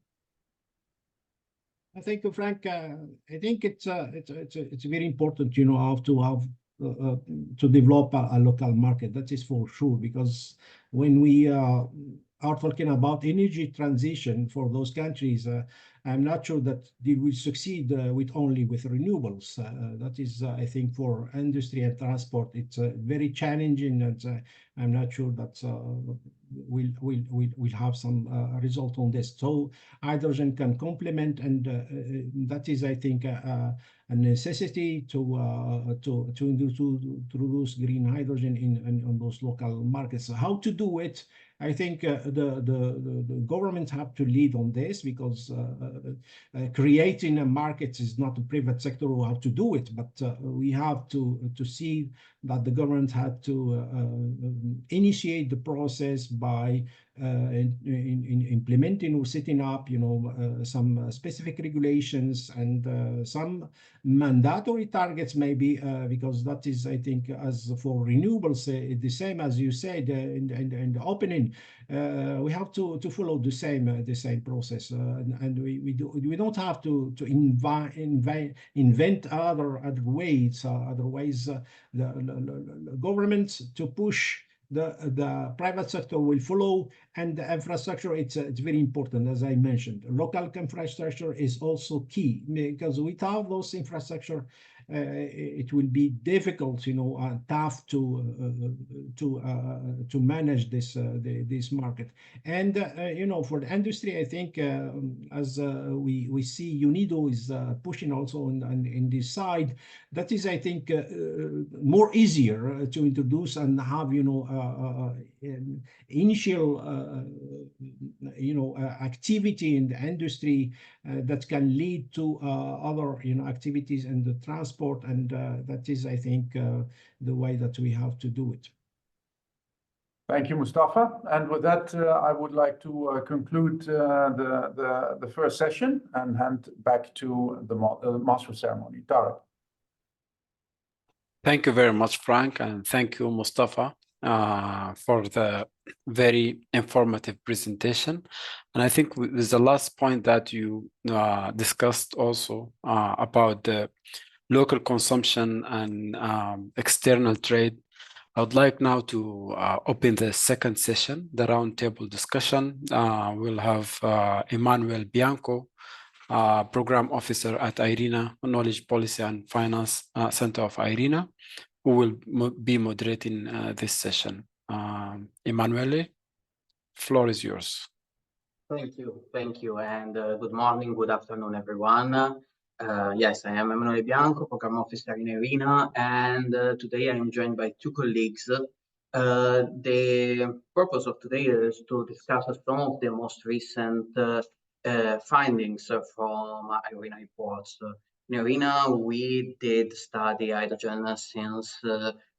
I think, Frank, I think it's very important, how to have to develop a local market. That is for sure, because when we are talking about energy transition for those countries, I'm not sure that they will succeed with renewables. That is, I think, for industry and transport, it's very challenging, and I'm not sure that we'll have some result on this. So hydrogen can complement, and that is, I think, a necessity to introduce green hydrogen on those local markets. So how to do it? I think the government have to lead on this, because creating a market is not the private sector who have to do it, but we have to see that the government had to initiate the process by implementing or setting up, some specific regulations and some mandatory targets, maybe, because that is, I think, as for renewables, the same as you said in the opening. We have to follow the same process, and we don't have to invent other ways. Otherwise, the government to push. The private sector will follow, and the infrastructure, it's very important, as I mentioned. Local infrastructure is also key, because without those infrastructure, it will be difficult, tough to manage this market. And for the industry, I think, as we see, UNIDO is pushing also in this side. That is, I think, more easier to introduce and have, initial, activity in the industry that can lead to other, activities in the transport, and that is, I think, the way that we have to do it. Thank you, Mustafa. And with that, I would like to conclude the first session and hand back to the master of ceremony, Tarek. Thank you very much, Frank, and thank you, Mustafa, for the very informative presentation. And I think with the last point that you discussed also about the local consumption and external trade, I would like now to open the second session, the roundtable discussion. We'll have Emmanuel Bianco, Program Officer at IRENA, Knowledge Policy and Finance Center of IRENA, who will be moderating this session. Emmanuel, floor is yours. Thank you, and good morning, good afternoon, everyone. Yes, I am Emanuele Bianco, Program Officer in IRENA, and today I am joined by two colleagues. The purpose of today is to discuss some of the most recent findings from IRENA reports. In IRENA, we did study hydrogen since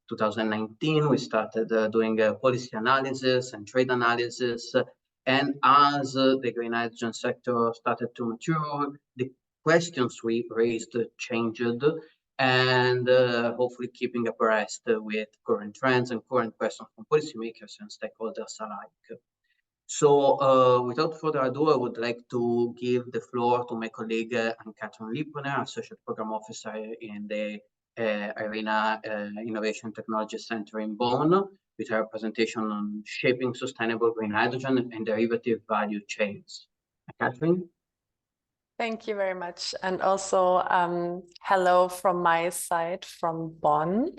2019. We started doing policy analysis and trade analysis. And as the green hydrogen sector started to mature, the questions we raised changed, and hopefully keeping abreast with current trends and current questions from policymakers and stakeholders alike. So without further ado, I would like to give the floor to my colleague Anne-Catherine Lipponen, Associate Program Officer in the IRENA Innovation Technology Center in Bonn, with her presentation on shaping sustainable green hydrogen and derivative value chains. Catherine? Thank you very much. And also, hello from my side from Bonn.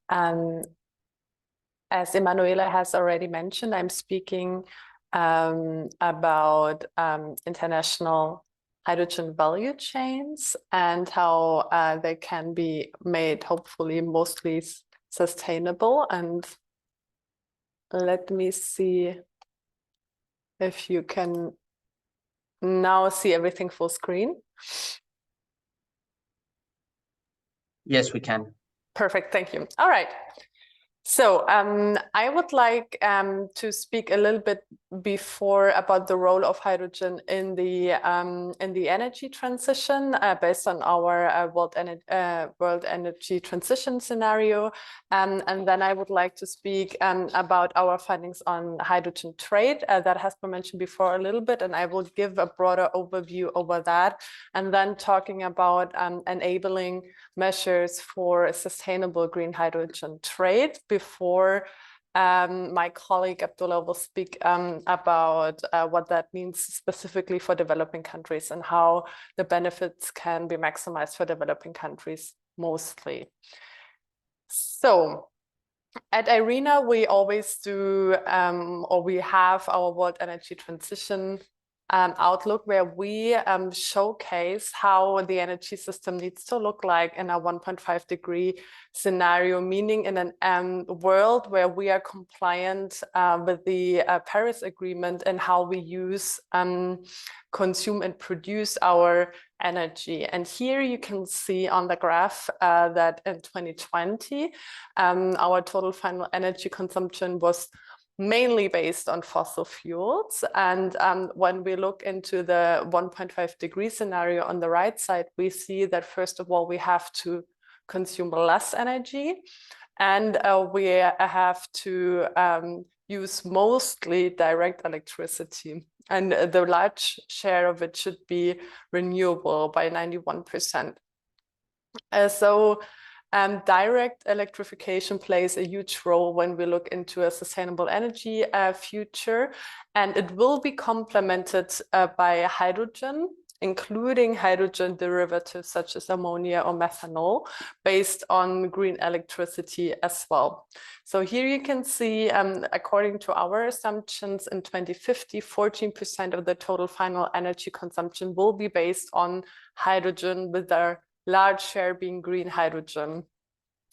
As Emanuele has already mentioned, I'm speaking about international hydrogen value chains and how they can be made, hopefully, mostly sustainable. And let me see if you can now see everything full screen. Yes, we can. Perfect, thank you. All right. So I would like to speak a little bit before about the role of hydrogen in the energy transition based on our world energy transition scenario, and then I would like to speak about our findings on hydrogen trade that has been mentioned before a little bit, and I will give a broader overview over that, and then talking about enabling measures for sustainable green hydrogen trade before my colleague Abdullah will speak about what that means specifically for developing countries and how the benefits can be maximized for developing countries mostly. So at IRENA, we always do, or we have our World Energy Transition outlook, where we showcase how the energy system needs to look like in a 1.5 degree scenario, meaning in a world where we are compliant with the Paris Agreement and how we use, consume and produce our energy. And here you can see on the graph that in 2020, our total final energy consumption was mainly based on fossil fuels. And when we look into the 1.5 degree scenario on the right side, we see that first of all, we have to consume less energy, and we have to use mostly direct electricity. And the large share of it should be renewable by 91%. Direct electrification plays a huge role when we look into a sustainable energy future, and it will be complemented by hydrogen, including hydrogen derivatives such as ammonia or methanol, based on green electricity as well. So here you can see, according to our assumptions, in 2050, 14% of the total final energy consumption will be based on hydrogen, with their large share being green hydrogen,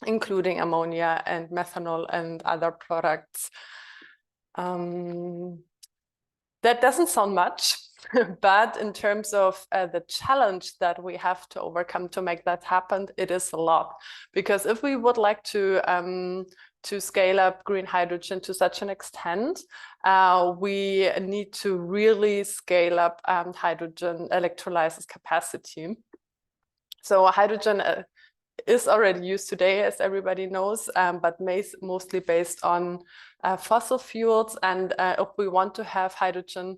including ammonia and methanol and other products. That doesn't sound much, but in terms of the challenge that we have to overcome to make that happen, it is a lot. Because if we would like to scale up green hydrogen to such an extent, we need to really scale up hydrogen electrolysis capacity. So hydrogen is already used today, as everybody knows, but mostly based on fossil fuels. And if we want to have hydrogen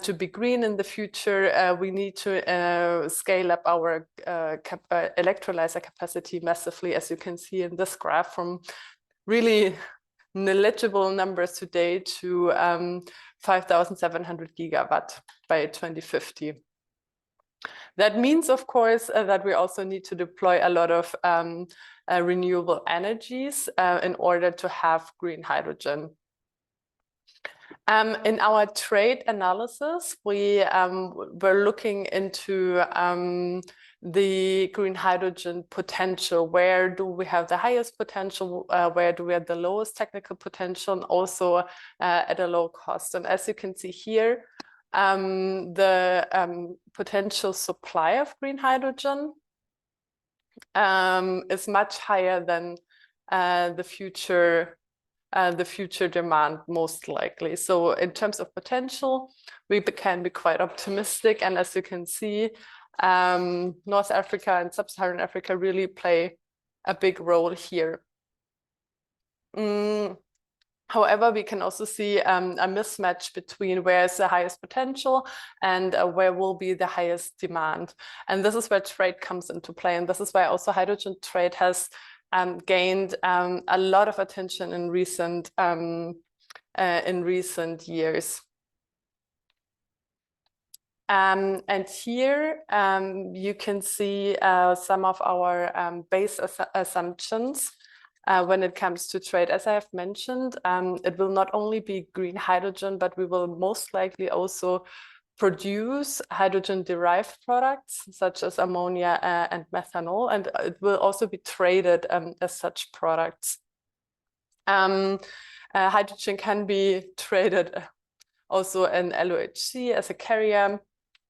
to be green in the future, we need to scale up our electrolyzer capacity massively, as you can see in this graph, from really negligible numbers today to 5,700 gigawatt by 2050. That means, of course, that we also need to deploy a lot of renewable energies in order to have green hydrogen. In our trade analysis, we were looking into the green hydrogen potential. Where do we have the highest potential? Where do we have the lowest technical potential? And also at a low cost. And as you can see here, the potential supply of green hydrogen is much higher than the future demand, most likely. So in terms of potential, we can be quite optimistic. And as you can see, North Africa and Sub-Saharan Africa really play a big role here. However, we can also see a mismatch between where is the highest potential and where will be the highest demand. And this is where trade comes into play. And this is why also hydrogen trade has gained a lot of attention in recent years. And here you can see some of our base assumptions when it comes to trade. As I have mentioned, it will not only be green hydrogen, but we will most likely also produce hydrogen-derived products such as ammonia and methanol, and it will also be traded as such products. Hydrogen can be traded also in LOHC as a carrier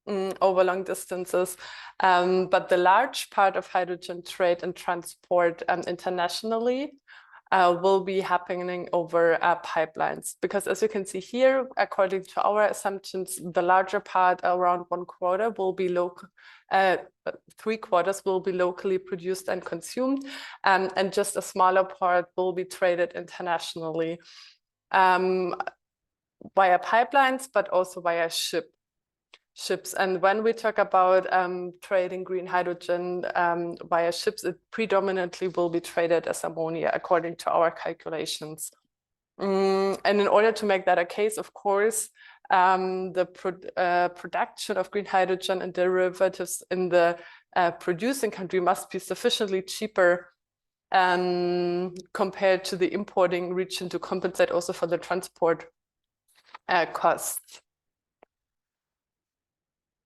over long distances, but the large part of hydrogen trade and transport internationally will be happening over pipelines, because as you can see here, according to our assumptions, the larger part, around 1/4, will be local, 3/4 will be locally produced and consumed, and just a smaller part will be traded internationally via pipelines, but also via ships. And when we talk about trading green hydrogen via ships, it predominantly will be traded as ammonia, according to our calculations. And in order to make that a case, of course, the production of green hydrogen and derivatives in the producing country must be sufficiently cheaper compared to the importing region to compensate also for the transport costs.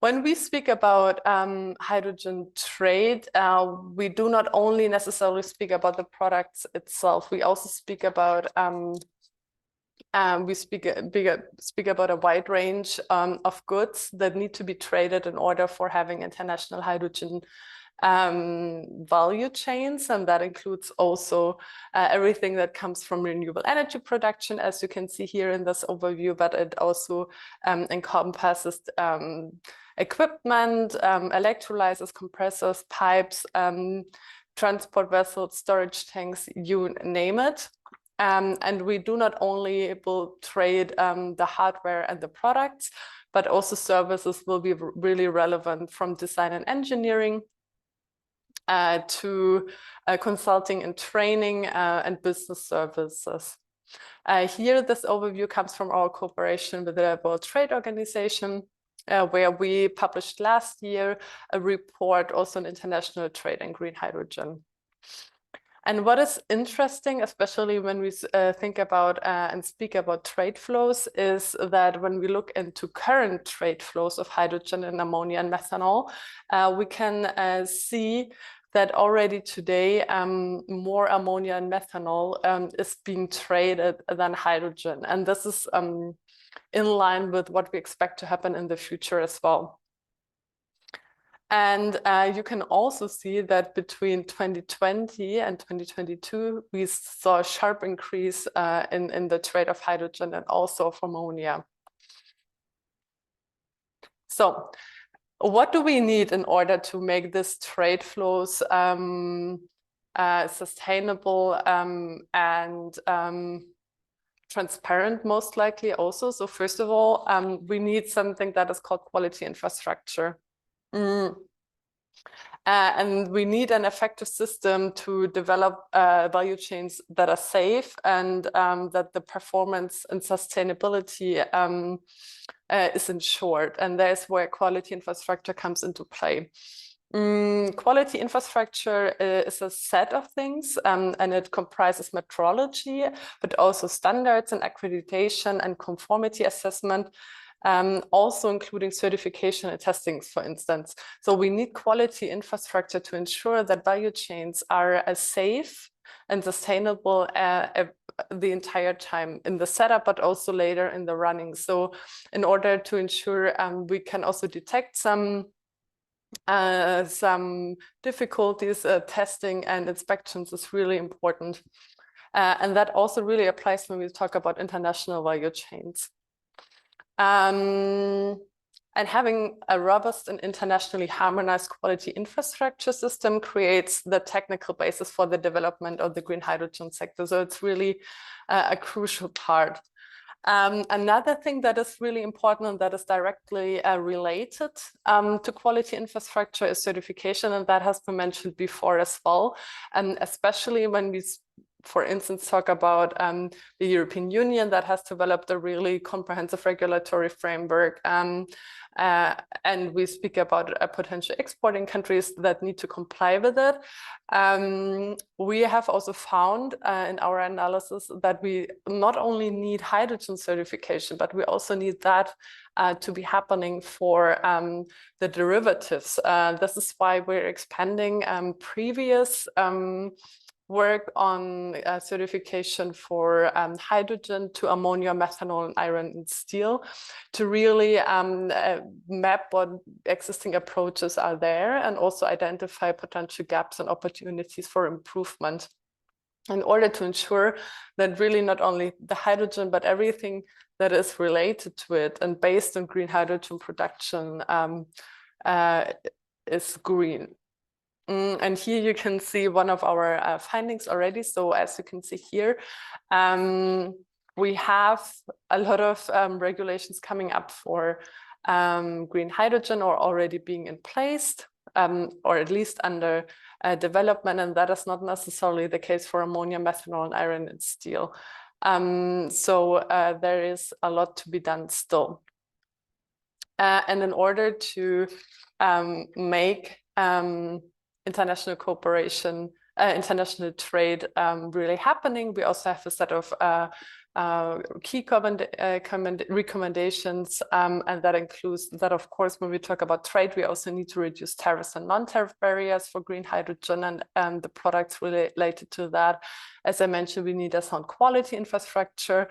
When we speak about hydrogen trade, we do not only necessarily speak about the products itself. We also speak about speak about a wide range of goods that need to be traded in order for having international hydrogen value chains, and that includes also everything that comes from renewable energy production, as you can see here in this overview, but it also encompasses equipment, electrolyzers, compressors, pipes, transport vessels, storage tanks, you name it. And we do not only will trade the hardware and the products, but also services will be really relevant, from design and engineering to consulting and training and business services. Here, this overview comes from our cooperation with the World Trade Organization, where we published last year a report also on international trade and green hydrogen. And what is interesting, especially when we think about and speak about trade flows, is that when we look into current trade flows of hydrogen and ammonia and methanol, we can see that already today more ammonia and methanol is being traded than hydrogen. And this is in line with what we expect to happen in the future as well. And you can also see that between 2020 and 2022, we saw a sharp increase in the trade of hydrogen and also of ammonia. So what do we need in order to make this trade flows sustainable and transparent, most likely also? So first of all, we need something that is called quality infrastructure. And we need an effective system to develop value chains that are safe and that the performance and sustainability is ensured. And there's where quality infrastructure comes into play. Quality infrastructure is a set of things, and it comprises metrology, but also standards and accreditation and conformity assessment, also including certification and testings, for instance. So we need quality infrastructure to ensure that value chains are as safe and sustainable the entire time in the setup, but also later in the running. So in order to ensure we can also detect some difficulties, testing and inspections is really important. And that also really applies when we talk about international value chains. And having a robust and internationally harmonized quality infrastructure system creates the technical basis for the development of the green hydrogen sector. So it's really a crucial part. Another thing that is really important and that is directly related to quality infrastructure is certification, and that has been mentioned before as well, and especially when we, for instance, talk about the European Union that has developed a really comprehensive regulatory framework, and we speak about potential exporting countries that need to comply with it. We have also found in our analysis that we not only need hydrogen certification, but we also need that to be happening for the derivatives. This is why we're expanding previous work on certification for hydrogen to ammonia, methanol, and iron and steel to really map what existing approaches are there and also identify potential gaps and opportunities for improvement in order to ensure that really not only the hydrogen, but everything that is related to it and based on green hydrogen production is green. And here you can see one of our findings already. So as you can see here, we have a lot of regulations coming up for green hydrogen or already being in place, or at least under development. And that is not necessarily the case for ammonia, methanol, and iron and steel. So there is a lot to be done still. And in order to make international cooperation, international trade really happening, we also have a set of key recommendations, and that includes that, of course, when we talk about trade, we also need to reduce tariffs and non-tariff barriers for green hydrogen and the products related to that. As I mentioned, we need a sound quality infrastructure.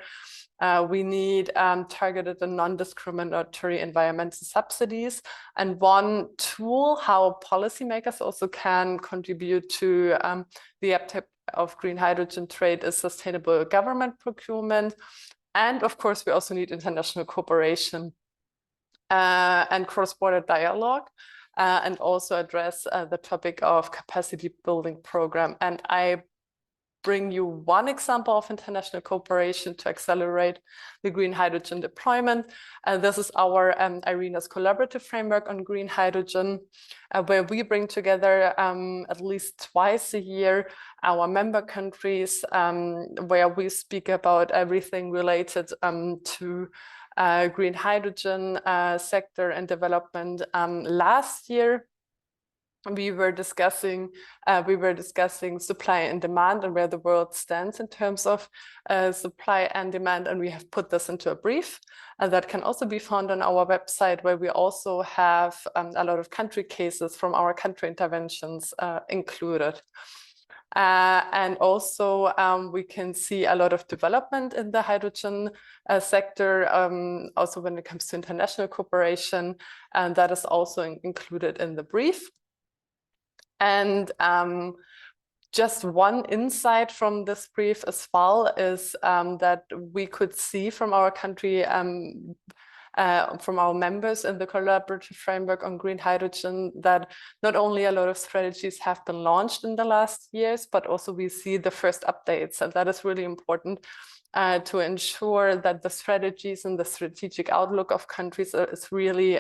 We need targeted and non-discriminatory environmental subsidies. And one tool how policymakers also can contribute to the uptake of green hydrogen trade is sustainable government procurement. And of course, we also need international cooperation and cross-border dialogue, and also address the topic of capacity building program. And I bring you one example of international cooperation to accelerate the green hydrogen deployment. This is our IRENA's collaborative framework on green hydrogen, where we bring together at least twice a year our member countries, where we speak about everything related to green hydrogen sector and development. Last year, we were discussing supply and demand and where the world stands in terms of supply and demand, and we have put this into a brief, and that can also be found on our website, where we also have a lot of country cases from our country interventions included. And also we can see a lot of development in the hydrogen sector, also when it comes to international cooperation, and that is also included in the brief. And just one insight from this brief as well is that we could see from our country, from our members in the collaborative framework on green hydrogen, that not only a lot of strategies have been launched in the last years, but also we see the first updates. And that is really important to ensure that the strategies and the strategic outlook of countries is really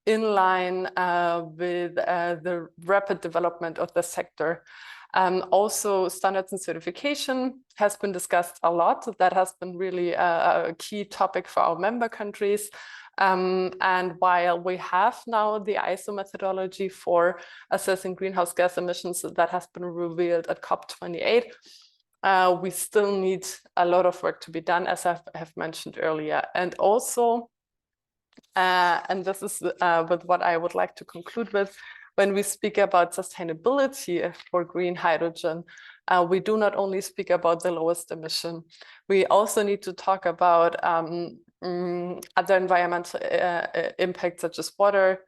in line with the rapid development of the sector. Also, standards and certification has been discussed a lot. That has been really a key topic for our member countries. And while we have now the ISO methodology for assessing greenhouse gas emissions that has been revealed at COP28, we still need a lot of work to be done, as I have mentioned earlier. And also, and this is with what I would like to conclude with, when we speak about sustainability for green hydrogen, we do not only speak about the lowest emission. We also need to talk about other environmental impacts such as water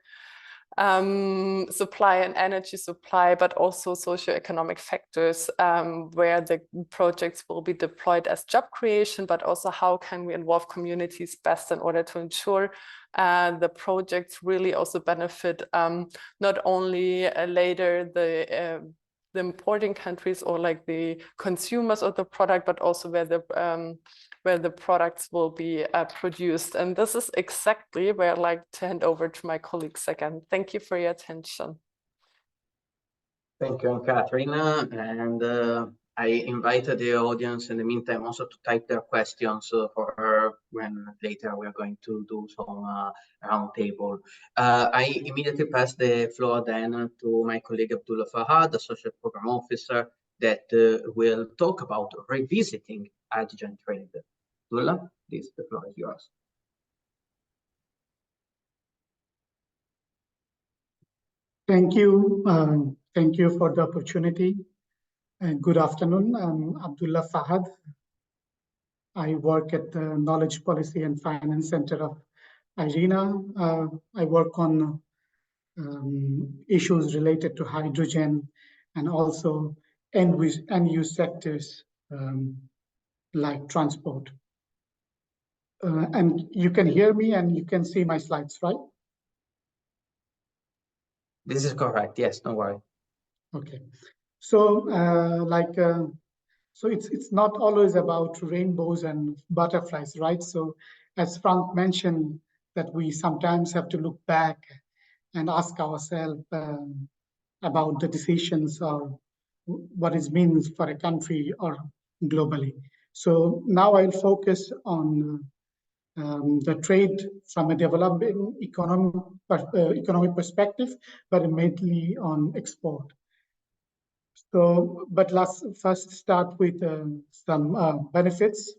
supply and energy supply, but also socioeconomic factors where the projects will be deployed as job creation, but also how can we involve communities best in order to ensure the projects really also benefit not only later the importing countries or like the consumers of the product, but also where the products will be produced. And this is exactly where I'd like to hand over to my colleagues again. Thank you for your attention. Thank you, Katrina. And I invited the audience in the meantime also to type their questions for her when later we're going to do some round table. I immediately pass the floor then to my colleague Abdullah Fahad, Associate Program Officer, that will talk about revisiting hydrogen trade. Abdullah, please, the floor is yours. Thank you. Thank you for the opportunity. Good afternoon. I'm Abdullah Fahad. I work at the Knowledge Policy and Finance Center of IRENA. I work on issues related to hydrogen and also end-use sectors like transport. And you can hear me and you can see my slides, right? This is correct. Yes, don't worry. Okay. So so it's not always about rainbows and butterflies, right? So as Frank mentioned, that we sometimes have to look back and ask ourselves about the decisions or what it means for a country or globally. So now I'll focus on the trade from a developing economic perspective, but mainly on export. So, but let's first start with some benefits.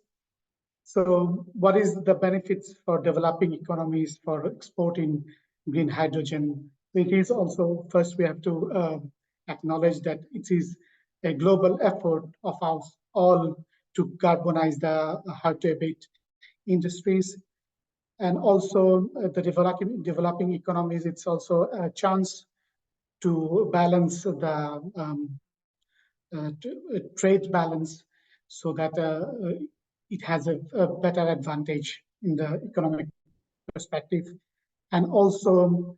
So what is the benefits for developing economies for exporting green hydrogen? It is also, first we have to acknowledge that it is a global effort of us all to carbonize the hard-to-abate industries. And also the developing economies, it's also a chance to balance the trade balance so that it has a better advantage in the economic perspective. And also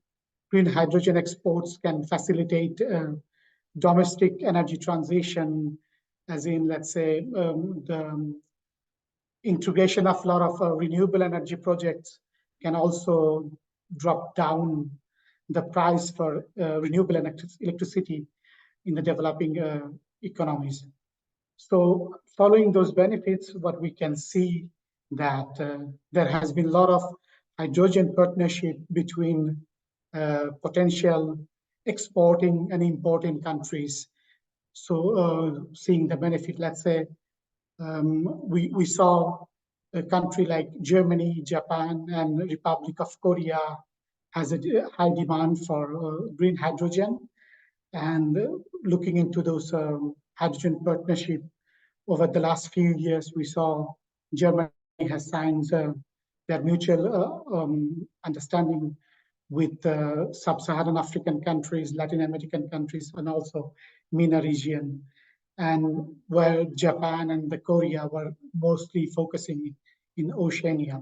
green hydrogen exports can facilitate domestic energy transition, as in, let's say, the integration of a lot of renewable energy projects can also drop down the price for renewable electricity in the developing economies. So following those benefits, what we can see that there has been a lot of hydrogen partnership between potential exporting and importing countries. So seeing the benefit, let's say, we saw a country like Germany, Japan, and Republic of Korea has a high demand for green hydrogen. And looking into those hydrogen partnership over the last few years, we saw Germany has signed their mutual understanding with sub-Saharan African countries, Latin American countries, and also MENA region, and where Japan and the Korea were mostly focusing in Oceania.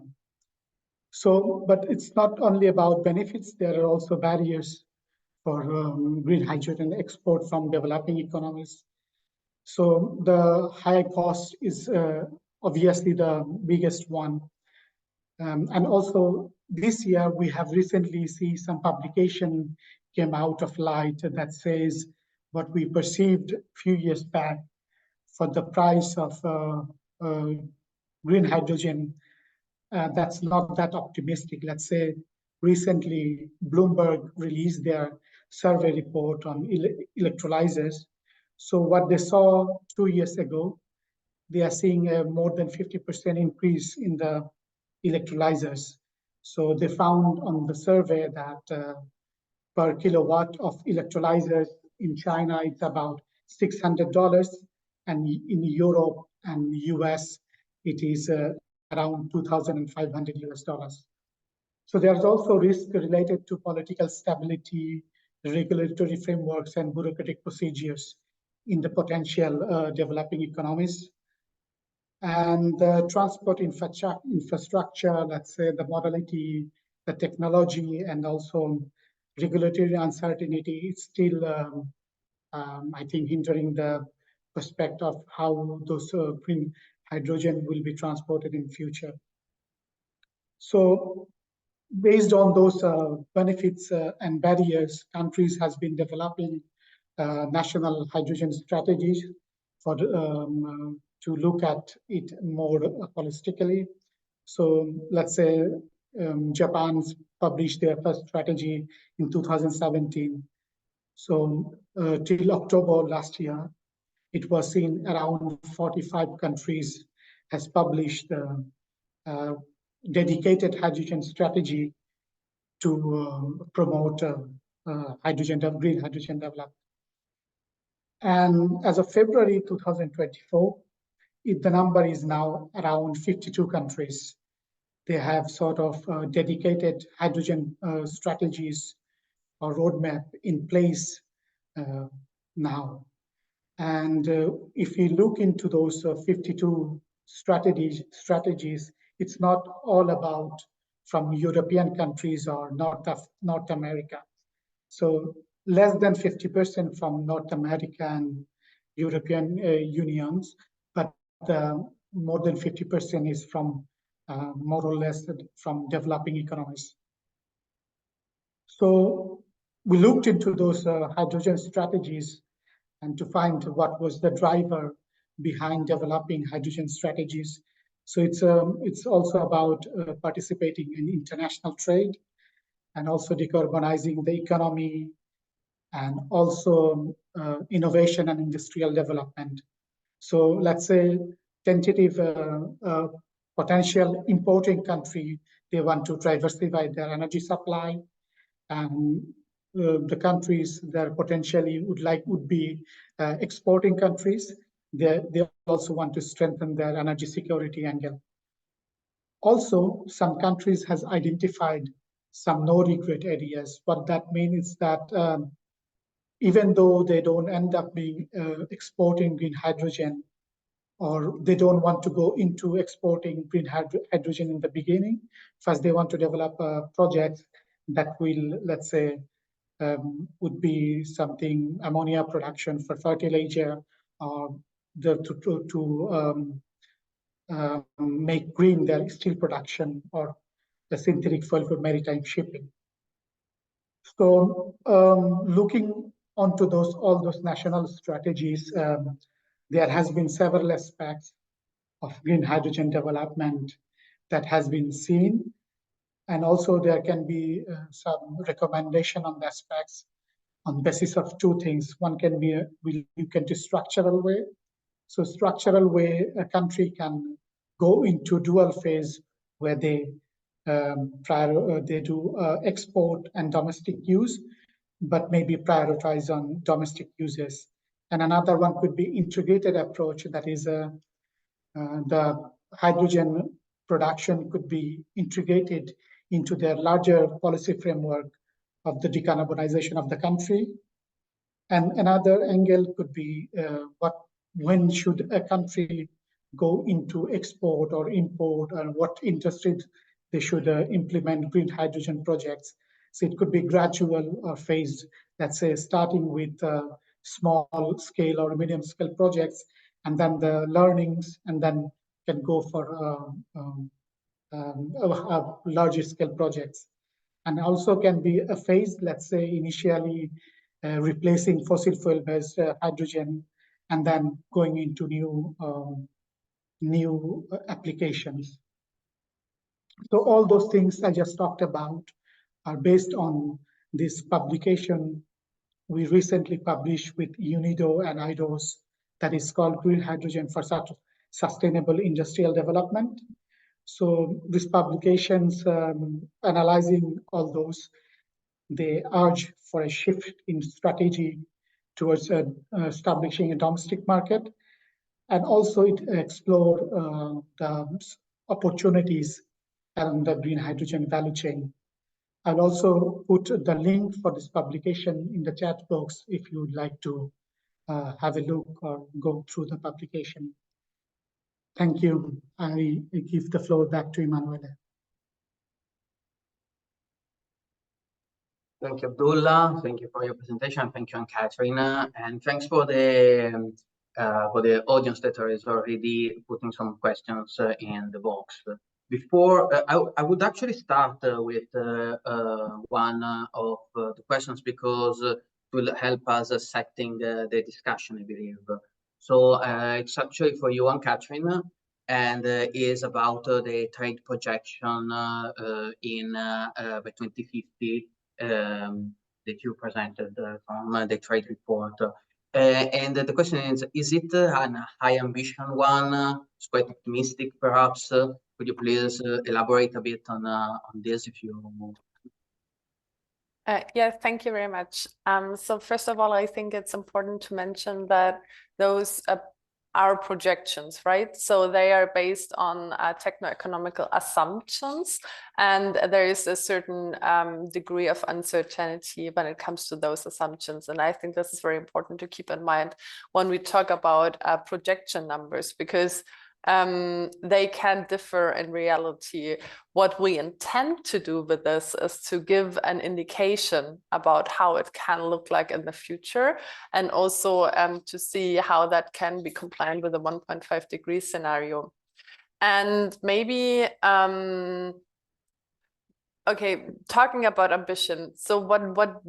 So, but it's not only about benefits, there are also barriers for green hydrogen export from developing economies. So the high cost is obviously the biggest one. And also this year, we have recently seen some publication came out of light that says what we perceived a few years back for the price of green hydrogen that's not that optimistic. Let's say recently Bloomberg released their survey report on electrolyzers. So what they saw 2 years ago, they are seeing a more than 50% increase in the electrolyzers. So they found on the survey that per kilowatt of electrolyzers in China, it's about $600, and in Europe and US, it is around 2,500 US dollars. So there's also risk related to political stability, regulatory frameworks, and bureaucratic procedures in the potential developing economies. And the transport infrastructure, let's say the modality, the technology, and also regulatory uncertainty is still, I think, hindering the prospect of how those green hydrogen will be transported in future. So based on those benefits and barriers, countries has been developing national hydrogen strategies for to look at it more holistically. So let's say Japan's published their first strategy in 2017. So till October last year, it was seen around 45 countries has published dedicated hydrogen strategy to promote green hydrogen development. And as of February 2024, the number is now around 52 countries. They have sort of dedicated hydrogen strategies or roadmap in place now. And if you look into those 52 strategies, it's not all about from European countries or North America. So less than 50% from North America and European unions, but more than 50% is from more or less from developing economies. So we looked into those hydrogen strategies and to find what was the driver behind developing hydrogen strategies. So it's also about participating in international trade and also decarbonizing the economy and also innovation and industrial development. So let's say tentative potential importing country, they want to diversify their energy supply, and the countries that potentially would be exporting countries, they also want to strengthen their energy security angle. Also, some countries has identified some no-regret areas. What that means is that even though they don't end up being exporting green hydrogen, or they don't want to go into exporting green hydrogen in the beginning, first they want to develop a project that will, let's say, would be something ammonia production for fertilizer, or make green their steel production or the synthetic fuel for maritime shipping. So looking onto all those national strategies, there has been several aspects of green hydrogen development that has been seen. And also there can be some recommendation on the aspects on the basis of two things. One can be you can do structural way. So structural way, a country can go into dual phase where they do export and domestic use, but maybe prioritize on domestic uses. And another one could be integrated approach, that is the hydrogen production could be integrated into their larger policy framework of the decarbonization of the country. And another angle could be when should a country go into export or import, and what industries they should implement green hydrogen projects. So it could be gradual or phased, let's say starting with small scale or medium scale projects, and then the learnings, and then can go for larger scale projects. And also can be a phase, let's say initially replacing fossil fuel based hydrogen, and then going into new applications. So all those things I just talked about are based on this publication we recently published with UNIDO and IDOS that is called Green Hydrogen for Sustainable Industrial Development. So these publications analyzing all those, they urge for a shift in strategy towards establishing a domestic market. And also it explore the opportunities along the green hydrogen value chain. I'll also put the link for this publication in the chat box if you would like to have a look or go through the publication. Thank you. I give the floor back to Emanuele. Thank you, Abdullah. Thank you for your presentation. Thank you, Katrina, and thanks for the audience that is already putting some questions in the box. Before I would actually start with one of the questions because it will help us setting the discussion, I believe. So it's actually for you and Katrina, and is about the trade projection in by 2050 that you presented from the trade report. And the question is it a high ambition one? It's quite optimistic, perhaps. Could you please elaborate a bit on this, if you? Yeah, thank you very much. So first of all, I think it's important to mention that those are projections, right? So they are based on techno-economical assumptions, and there is a certain degree of uncertainty when it comes to those assumptions. And I think this is very important to keep in mind when we talk about projection numbers, because they can differ in reality. What we intend to do with this is to give an indication about how it can look like in the future, and also to see how that can be compliant with the 1.5 degree scenario. And maybe, okay, talking about ambition. So what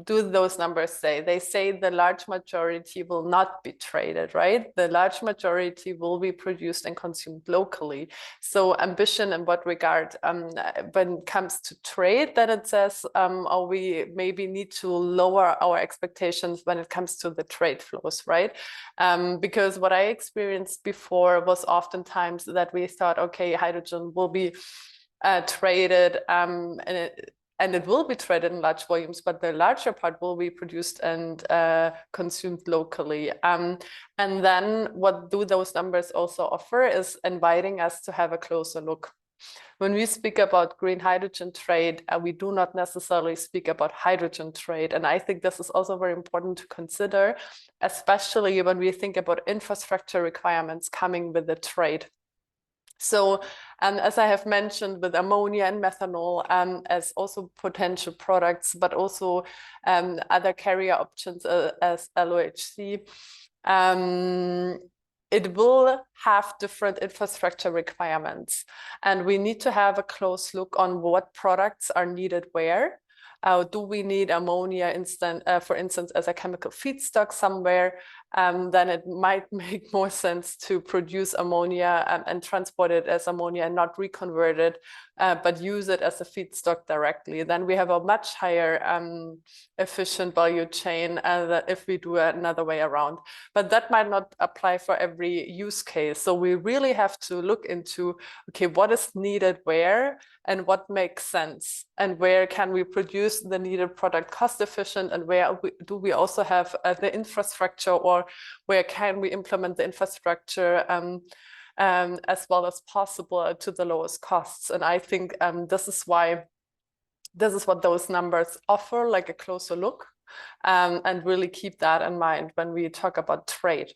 do those numbers say? They say the large majority will not be traded, right? The large majority will be produced and consumed locally. So ambition in what regard? When it comes to trade, then it says, oh, we maybe need to lower our expectations when it comes to the trade flows, right? Because what I experienced before was oftentimes that we thought, okay, hydrogen will be traded and it will be traded in large volumes, but the larger part will be produced and consumed locally. And then what do those numbers also offer is inviting us to have a closer look. When we speak about green hydrogen trade, we do not necessarily speak about hydrogen trade. And I think this is also very important to consider, especially when we think about infrastructure requirements coming with the trade. So as I have mentioned, with ammonia and methanol as also potential products, but also other carrier options as LOHC, it will have different infrastructure requirements. And we need to have a close look on what products are needed where. Do we need ammonia, for instance, as a chemical feedstock somewhere? Then it might make more sense to produce ammonia and transport it as ammonia and not reconvert it, but use it as a feedstock directly. Then we have a much higher efficient value chain if we do it another way around. But that might not apply for every use case. So we really have to look into, okay, what is needed where and what makes sense, and where can we produce the needed product cost efficient, and where do we also have the infrastructure, or where can we implement the infrastructure as well as possible to the lowest costs. And I think this is what those numbers offer, like a closer look, and really keep that in mind when we talk about trade.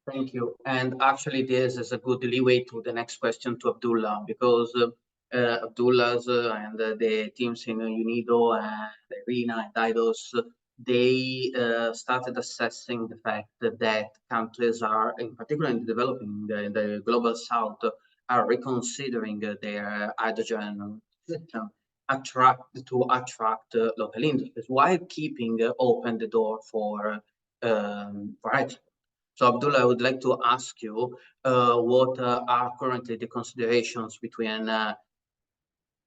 Thank you. And actually, this is a good leeway to the next question to Abdullah, because Abdullah's and the teams in UNIDO and IRENA and IDOS, they started assessing the fact that countries are, in particular in the global south, are reconsidering their hydrogen system to attract local industries, while keeping open the door for export. So Abdullah, I would like to ask you what are currently the considerations between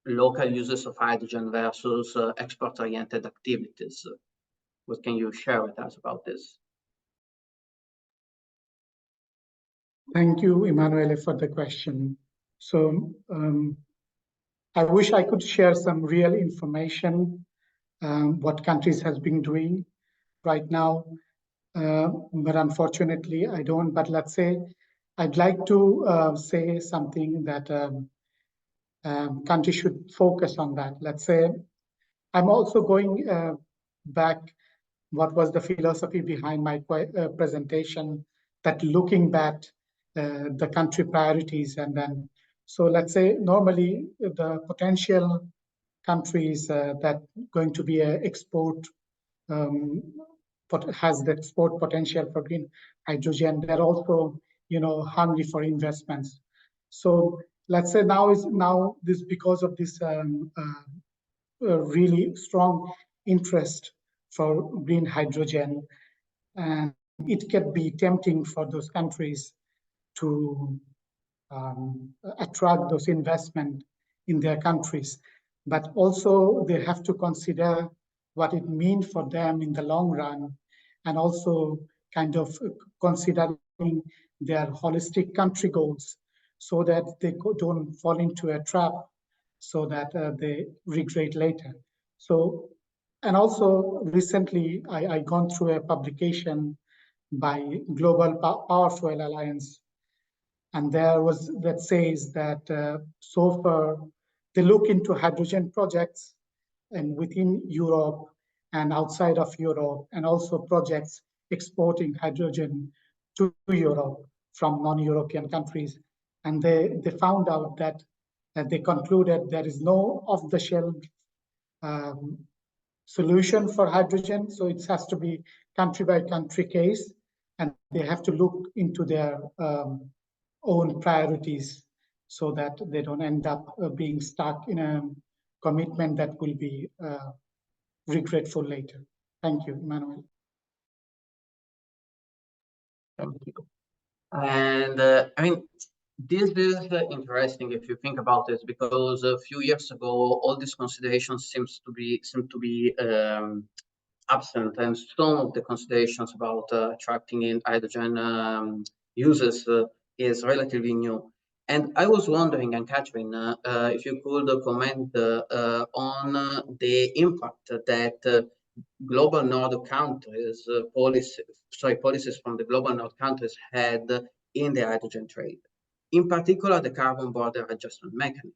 local uses of hydrogen versus export-oriented activities. What can you share with us about this? Thank you, Emanuele, for the question. So I wish I could share some real information, what countries has been doing right now, but unfortunately I don't. But let's say I'd like to say something that countries should focus on that. Let's say I'm also going back what was the philosophy behind my presentation, that looking back the country priorities. And then, so let's say normally the potential countries that going to be an export, has the export potential for green hydrogen, they're also, hungry for investments. So let's say now this, because of this really strong interest for green hydrogen, and it can be tempting for those countries to attract those investment in their countries. But also they have to consider what it means for them in the long run, and also kind of considering their holistic country goals, so that they don't fall into a trap, so that they regret later. So, and also recently I gone through a publication by Global Powerful Alliance, and there was that says that so far they look into hydrogen projects and within Europe and outside of Europe, and also projects exporting hydrogen to Europe from non-European countries. And they found out that they concluded there is no off-the-shelf solution for hydrogen. So it has to be country by country case, and they have to look into their own priorities, so that they don't end up being stuck in a commitment that will be regretful later. Thank you, Emmanuel. Thank you. And I mean, this is interesting if you think about it, because a few years ago, all these considerations seem to be absent, and some of the considerations about attracting in hydrogen users is relatively new. And I was wondering, and Catherine, if you could comment on the impact that global North countries policies from the global North countries had in the hydrogen trade, in particular the carbon border adjustment mechanism.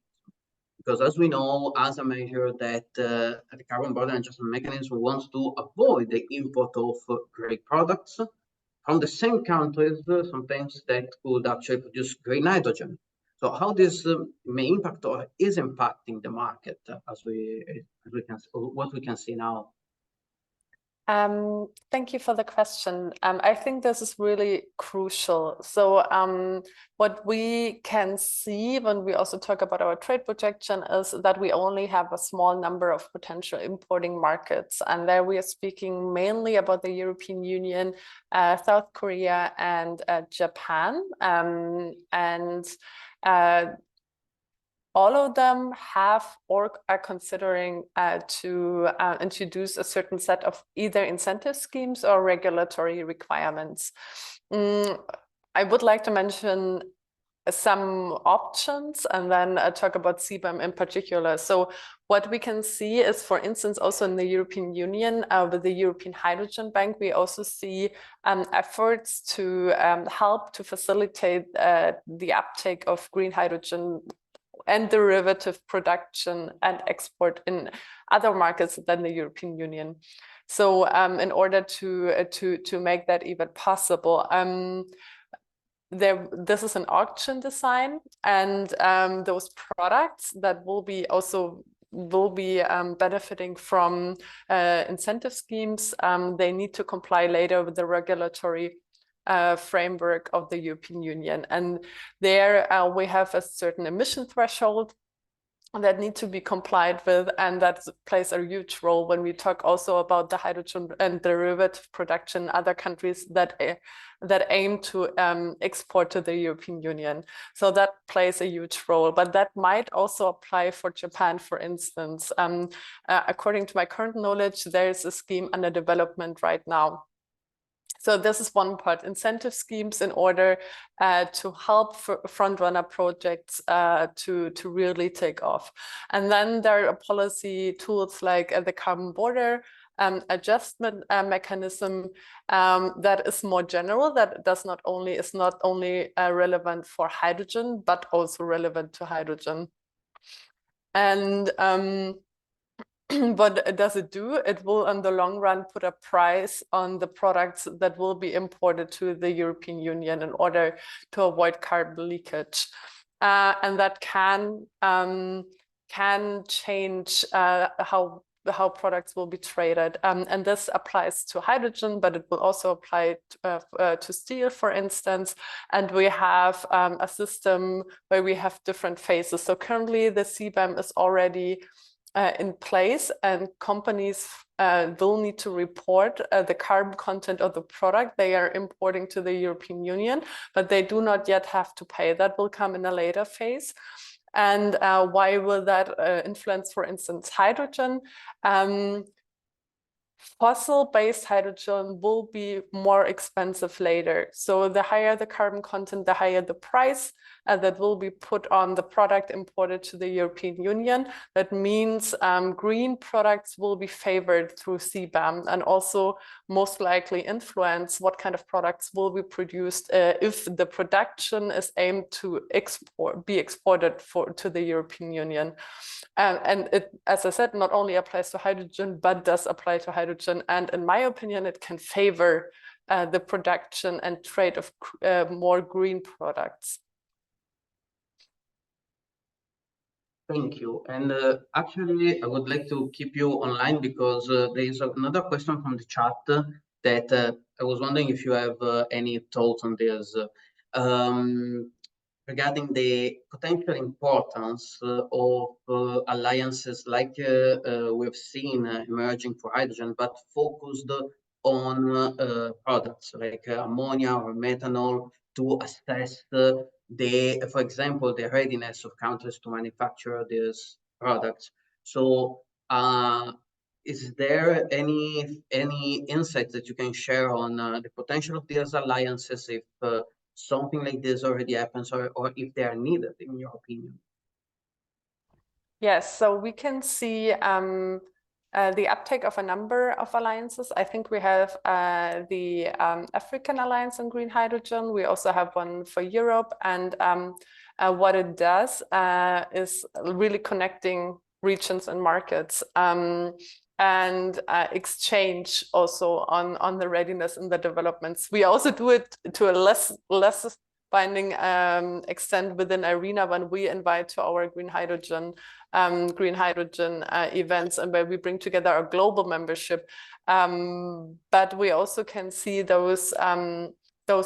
Because as we know, as a measure that the carbon border adjustment mechanism wants to avoid the import of gray products from the same countries, sometimes that could actually produce green hydrogen. So how this may impact or is impacting the market, as we can, what we can see now. Thank you for the question. I think this is really crucial. So what we can see when we also talk about our trade projection is that we only have a small number of potential importing markets. And there we are speaking mainly about the European Union, South Korea, and Japan. All of them have or are considering to introduce a certain set of either incentive schemes or regulatory requirements. I would like to mention some options and then talk about CBAM in particular. So what we can see is, for instance, also in the European Union, with the European Hydrogen Bank, we also see efforts to help to facilitate the uptake of green hydrogen and derivative production and export in other markets than the European Union. So in order to make that even possible, this is an auction design, and those products that will be benefiting from incentive schemes, they need to comply later with the regulatory framework of the European Union. And there we have a certain emission threshold that need to be complied with, and that plays a huge role when we talk also about the hydrogen and derivative production in other countries that aim to export to the European Union. So that plays a huge role, but that might also apply for Japan, for instance. According to my current knowledge, there is a scheme under development right now. So this is one part, incentive schemes in order to help front-runner projects to really take off. And then there are policy tools like the carbon border adjustment mechanism that is more general, that is not only relevant for hydrogen, but also relevant to hydrogen. And what does it do? It will, in the long run, put a price on the products that will be imported to the European Union in order to avoid carbon leakage. And that can change how products will be traded. And this applies to hydrogen, but it will also apply to steel, for instance. And we have a system where we have different phases. So currently the CBAM is already in place, and companies will need to report the carbon content of the product they are importing to the European Union, but they do not yet have to pay. That will come in a later phase. And why will that influence, for instance, hydrogen? Fossil-based hydrogen will be more expensive later. So the higher the carbon content, the higher the price that will be put on the product imported to the European Union. That means green products will be favored through CBAM, and also most likely influence what kind of products will be produced if the production is aimed to be exported to the European Union. And it, as I said, not only applies to hydrogen, but does apply to hydrogen. And in my opinion, it can favor the production and trade of more green products. Thank you. And actually, I would like to keep you online because there is another question from the chat that I was wondering if you have any thoughts on this. Regarding the potential importance of alliances like we've seen emerging for hydrogen, but focused on products like ammonia or methanol to assess for example, the readiness of countries to manufacture these products. So is there any insights that you can share on the potential of these alliances if something like this already happens, or if they are needed, in your opinion? Yes, so we can see the uptake of a number of alliances. I think we have the African Alliance on Green Hydrogen. We also have one for Europe. And what it does is really connecting regions and markets and exchange also on the readiness and the developments. We also do it to a less binding extent within IRENA when we invite to our green hydrogen events, and where we bring together our global membership. But we also can see those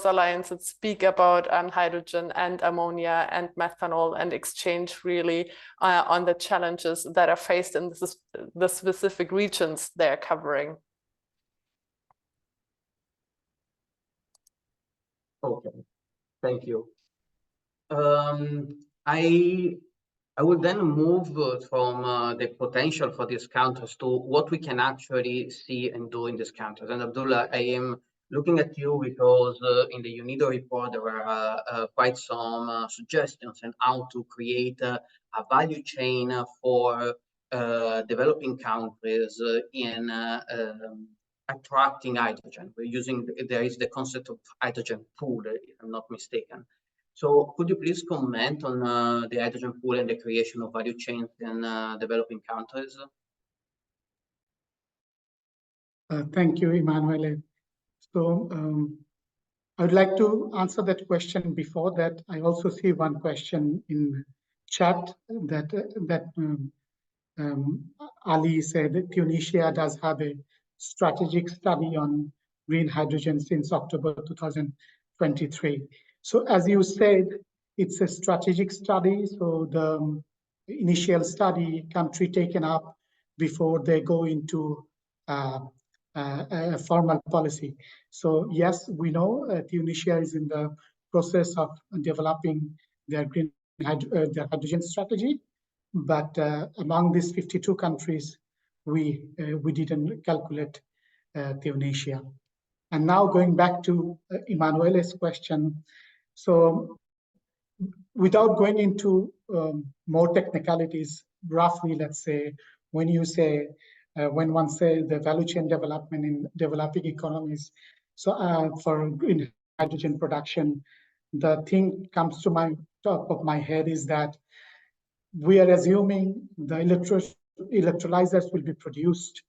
alliances speak about hydrogen and ammonia and methanol and exchange really on the challenges that are faced in the specific regions they're covering. Okay, thank you. I will then move from the potential for these countries to what we can actually see and do in these countries. And Abdullah, I am looking at you because in the UNIDO report, there were quite some suggestions on how to create a value chain for developing countries in attracting hydrogen. There is the concept of hydrogen pool, if I'm not mistaken. So could you please comment on the hydrogen pool and the creation of value chains in developing countries? Thank you, Emanuele. So I would like to answer that question. Before that, I also see one question in chat that Ali said that Tunisia does have a strategic study on green hydrogen since October 2023. So as you said, it's a strategic study. So initial study country taken up before they go into a formal policy. So yes, we know Tunisia is in the process of developing their their hydrogen strategy, but among these 52 countries, we didn't calculate Tunisia. And now going back to Emanuele's question, so without going into more technicalities, roughly, let's say, when you say, when one says the value chain development in developing economies, so for green hydrogen production, the thing comes to my top of my head is that we are assuming the electrolyzers will be produced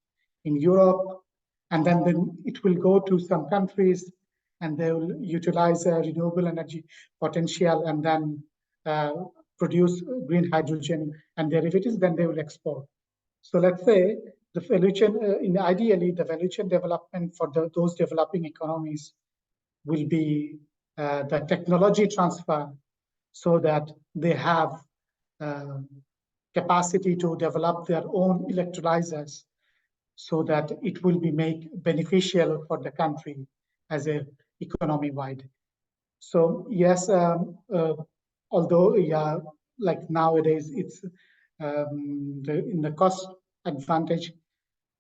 in Europe, and then it will go to some countries, and they will utilize renewable energy potential, and then produce green hydrogen and derivatives, then they will export. So let's say the value chain, ideally, the value chain development for those developing economies will be the technology transfer, so that they have capacity to develop their own electrolyzers, so that it will be beneficial for the country as a economy-wide. So yes, although like nowadays it's in the cost advantage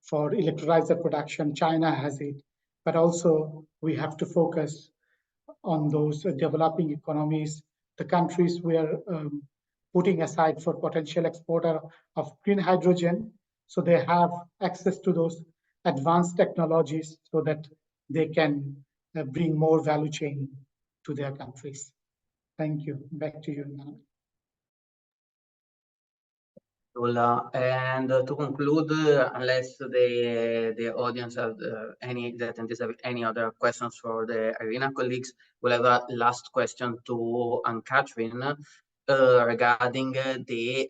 for electrolyzer production, China has it, but also we have to focus on those developing economies, the countries we are putting aside for potential exporter of green hydrogen, so they have access to those advanced technologies so that they can bring more value chain to their countries. Thank you. Back to you now. And to conclude, unless the audience have any other questions for the IRENA colleagues, we'll have a last question to Anne-Catherine regarding the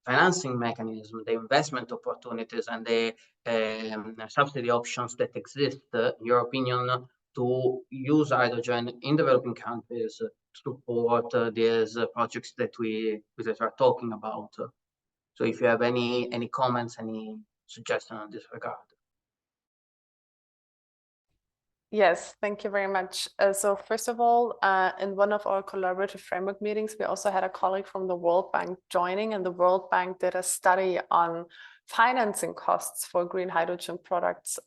financing mechanism, the investment opportunities, and the subsidy options that exist, in your opinion, to use hydrogen in developing countries to support these projects that we are talking about. So if you have any comments, any suggestions in this regard. Yes, thank you very much. So first of all, in one of our collaborative framework meetings, we also had a colleague from the World Bank joining, and the World Bank did a study on financing costs for green hydrogen products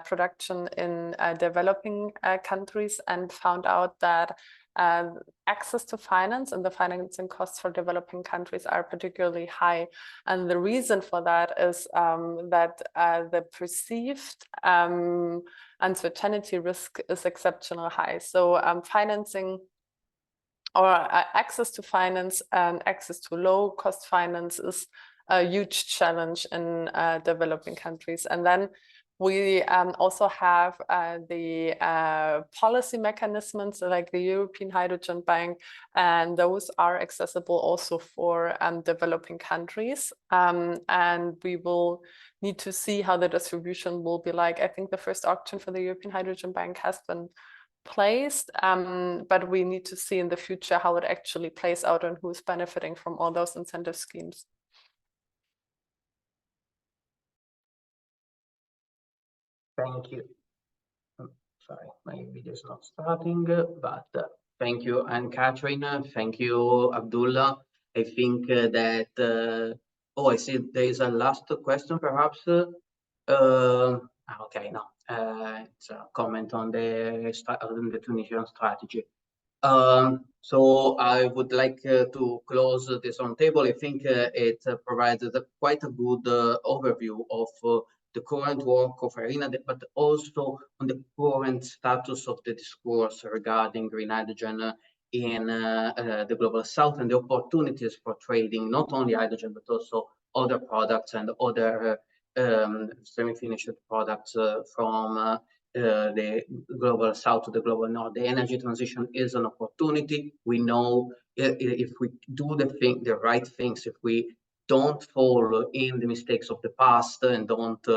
production in developing countries, and found out that access to finance and the financing costs for developing countries are particularly high. And the reason for that is that the perceived uncertainty risk is exceptionally high. So financing or access to finance and access to low cost finance is a huge challenge in developing countries. And then we also have the policy mechanisms like the European Hydrogen Bank, and those are accessible also for developing countries. And we will need to see how the distribution will be like. I think the first auction for the European Hydrogen Bank has been placed, but we need to see in the future how it actually plays out and who's benefiting from all those incentive schemes. Thank you. Sorry, my video is not starting, but thank you, Anne-Catherine. Thank you, Abdullah. I think that, oh, I see there is a last question, perhaps. Okay, no, it's a comment on the Tunisian strategy. So I would like to close this roundtable. I think it provides quite a good overview of the current work of IRENA, but also on the current status of the discourse regarding green hydrogen in the global south, and the opportunities for trading not only hydrogen but also other products and other semi-finished products from the global south to the global north. The energy transition is an opportunity. We know if we do the right things, if we don't fall in the mistakes of the past and don't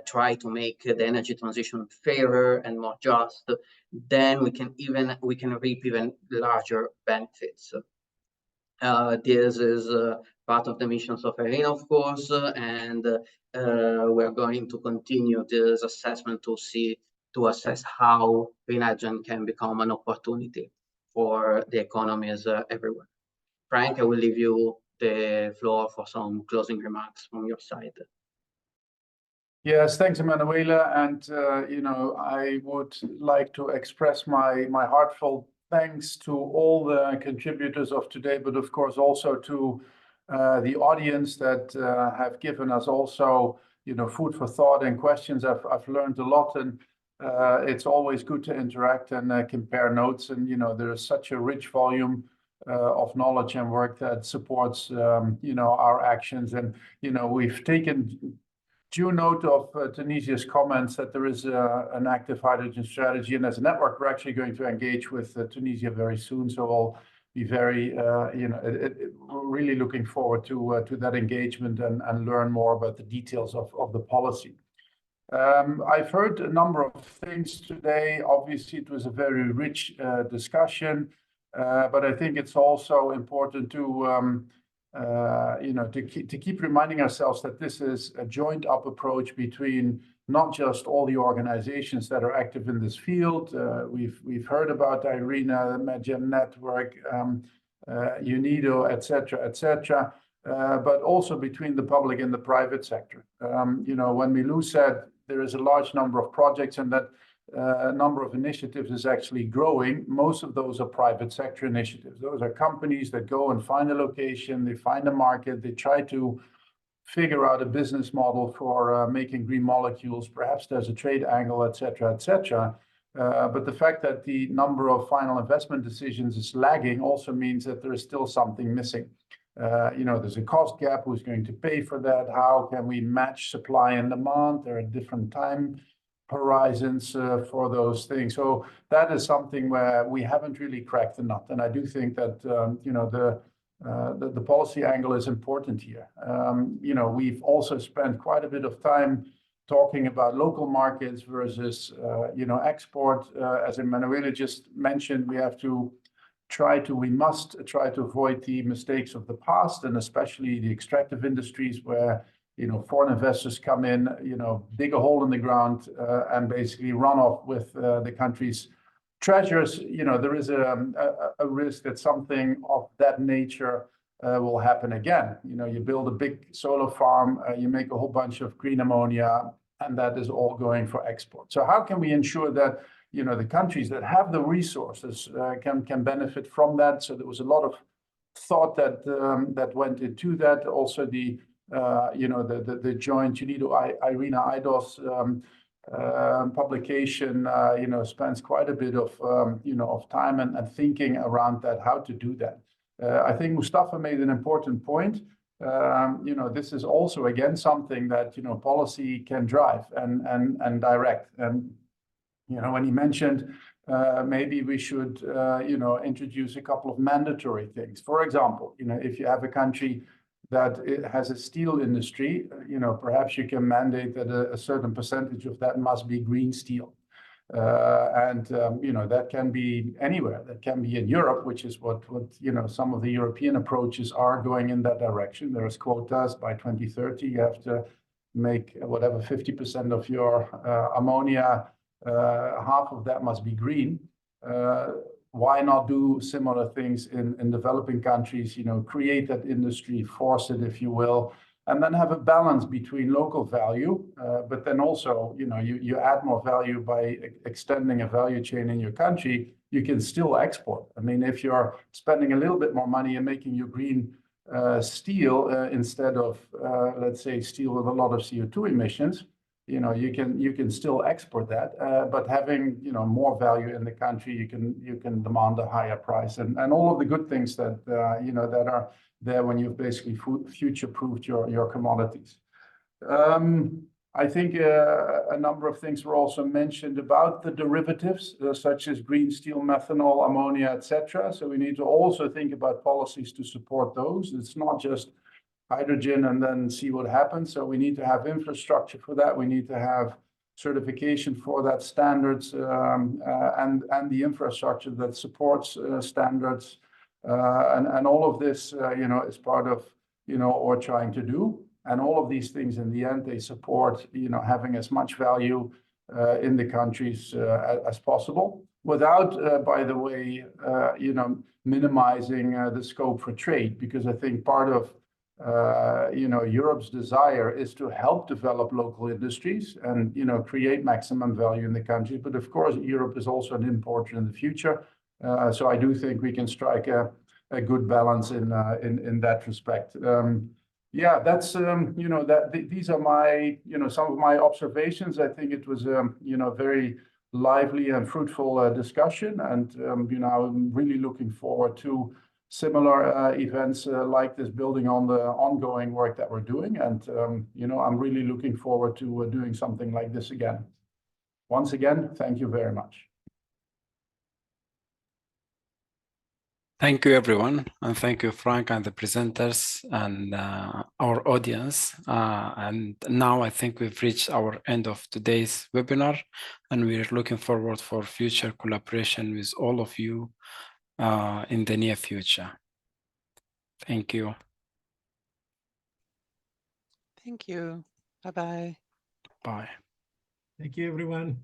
try to make the energy transition fairer and more just, then we can reap even larger benefits. This is part of the missions of IRENA, of course, and we're going to continue this assessment to assess how green hydrogen can become an opportunity for the economies everywhere. Frank, I will leave you the floor for some closing remarks from your side. Yes, thanks, Emanuela. And, I would like to express my heartfelt thanks to all the contributors of today, but of course also to the audience that have given us also, food for thought and questions. I've learned a lot, and it's always good to interact and compare notes. And, there is such a rich volume of knowledge and work that supports, our actions. And, we've taken due note of Tunisia's comments that there is an active hydrogen strategy, and as a network, we're actually going to engage with Tunisia very soon. So we'll be very, really looking forward to that engagement and learn more about the details of the policy. I've heard a number of things today. Obviously, it was a very rich discussion, but I think it's also important to keep reminding ourselves that this is a joint up approach between not just all the organizations that are active in this field. We've heard about IRENA, MEGEM Network, UNIDO, etc., but also between the public and the private sector. When Milou said there is a large number of projects and that number of initiatives is actually growing, most of those are private sector initiatives. Those are companies that go and find a location, they find a market, they try to figure out a business model for making green molecules. Perhaps there's a trade angle, etc. But the fact that the number of final investment decisions is lagging also means that there is still something missing. There's a cost gap. Who's going to pay for that? How can we match supply and demand? There are different time horizons for those things. So that is something where we haven't really cracked the nut. And I do think that the policy angle is important here. We've also spent quite a bit of time talking about local markets versus export. As Emanuela just mentioned, we must try to avoid the mistakes of the past, and especially the extractive industries where foreign investors come in, dig a hole in the ground and basically run off with the country's treasures. There is a risk that something of that nature will happen again. You build a big solar farm, you make a whole bunch of green ammonia, and that is all going for export. So how can we ensure that the countries that have the resources can benefit from that? So there was a lot of thought that went into that. Also the joint UNIDO IRENA IDOS publication spends quite a bit of time and thinking around that, how to do that. I think Mustafa made an important point. This is also again something that policy can drive and direct. And when he mentioned maybe we should introduce a couple of mandatory things. For example, if you have a country that it has a steel industry, perhaps you can mandate that a certain percentage of that must be green steel. That can be anywhere. That can be in Europe, which is what some of the European approaches are going in that direction. There's quotas by 2030. You have to make whatever 50% of your ammonia, half of that must be green. Why not do similar things in developing countries, create that industry, force it, if you will, and then have a balance between local value, but then also, you add more value by extending a value chain in your country, you can still export. I mean, if you're spending a little bit more money and making your green steel instead of, let's say, steel with a lot of CO2 emissions, you can still export that, but having more value in the country, you can demand a higher price, and all of the good things that that are there when you've basically future-proofed your commodities. I think a number of things were also mentioned about the derivatives, such as green steel, methanol, ammonia, etc. So we need to also think about policies to support those. It's not just hydrogen and then see what happens. So we need to have infrastructure for that. We need to have certification for that, standards, and the infrastructure that supports standards. And all of this, is part of, what we're trying to do. And all of these things in the end, they support, having as much value in the countries as possible without, by the way, minimizing the scope for trade, because I think part of Europe's desire is to help develop local industries and create maximum value in the country. But of course, Europe is also an importer in the future. So I do think we can strike a good balance in that respect. Yeah, that's these are my some of my observations. I think it was very lively and fruitful discussion, and I'm really looking forward to similar events like this, building on the ongoing work that we're doing. And I'm really looking forward to doing something like this again. Once again, thank you very much. Thank you, everyone, and thank you, Frank, and the presenters and our audience. And now I think we've reached our end of today's webinar, and we're looking forward for future collaboration with all of you in the near future. Thank you. Thank you. Bye-bye. Bye. Thank you, everyone.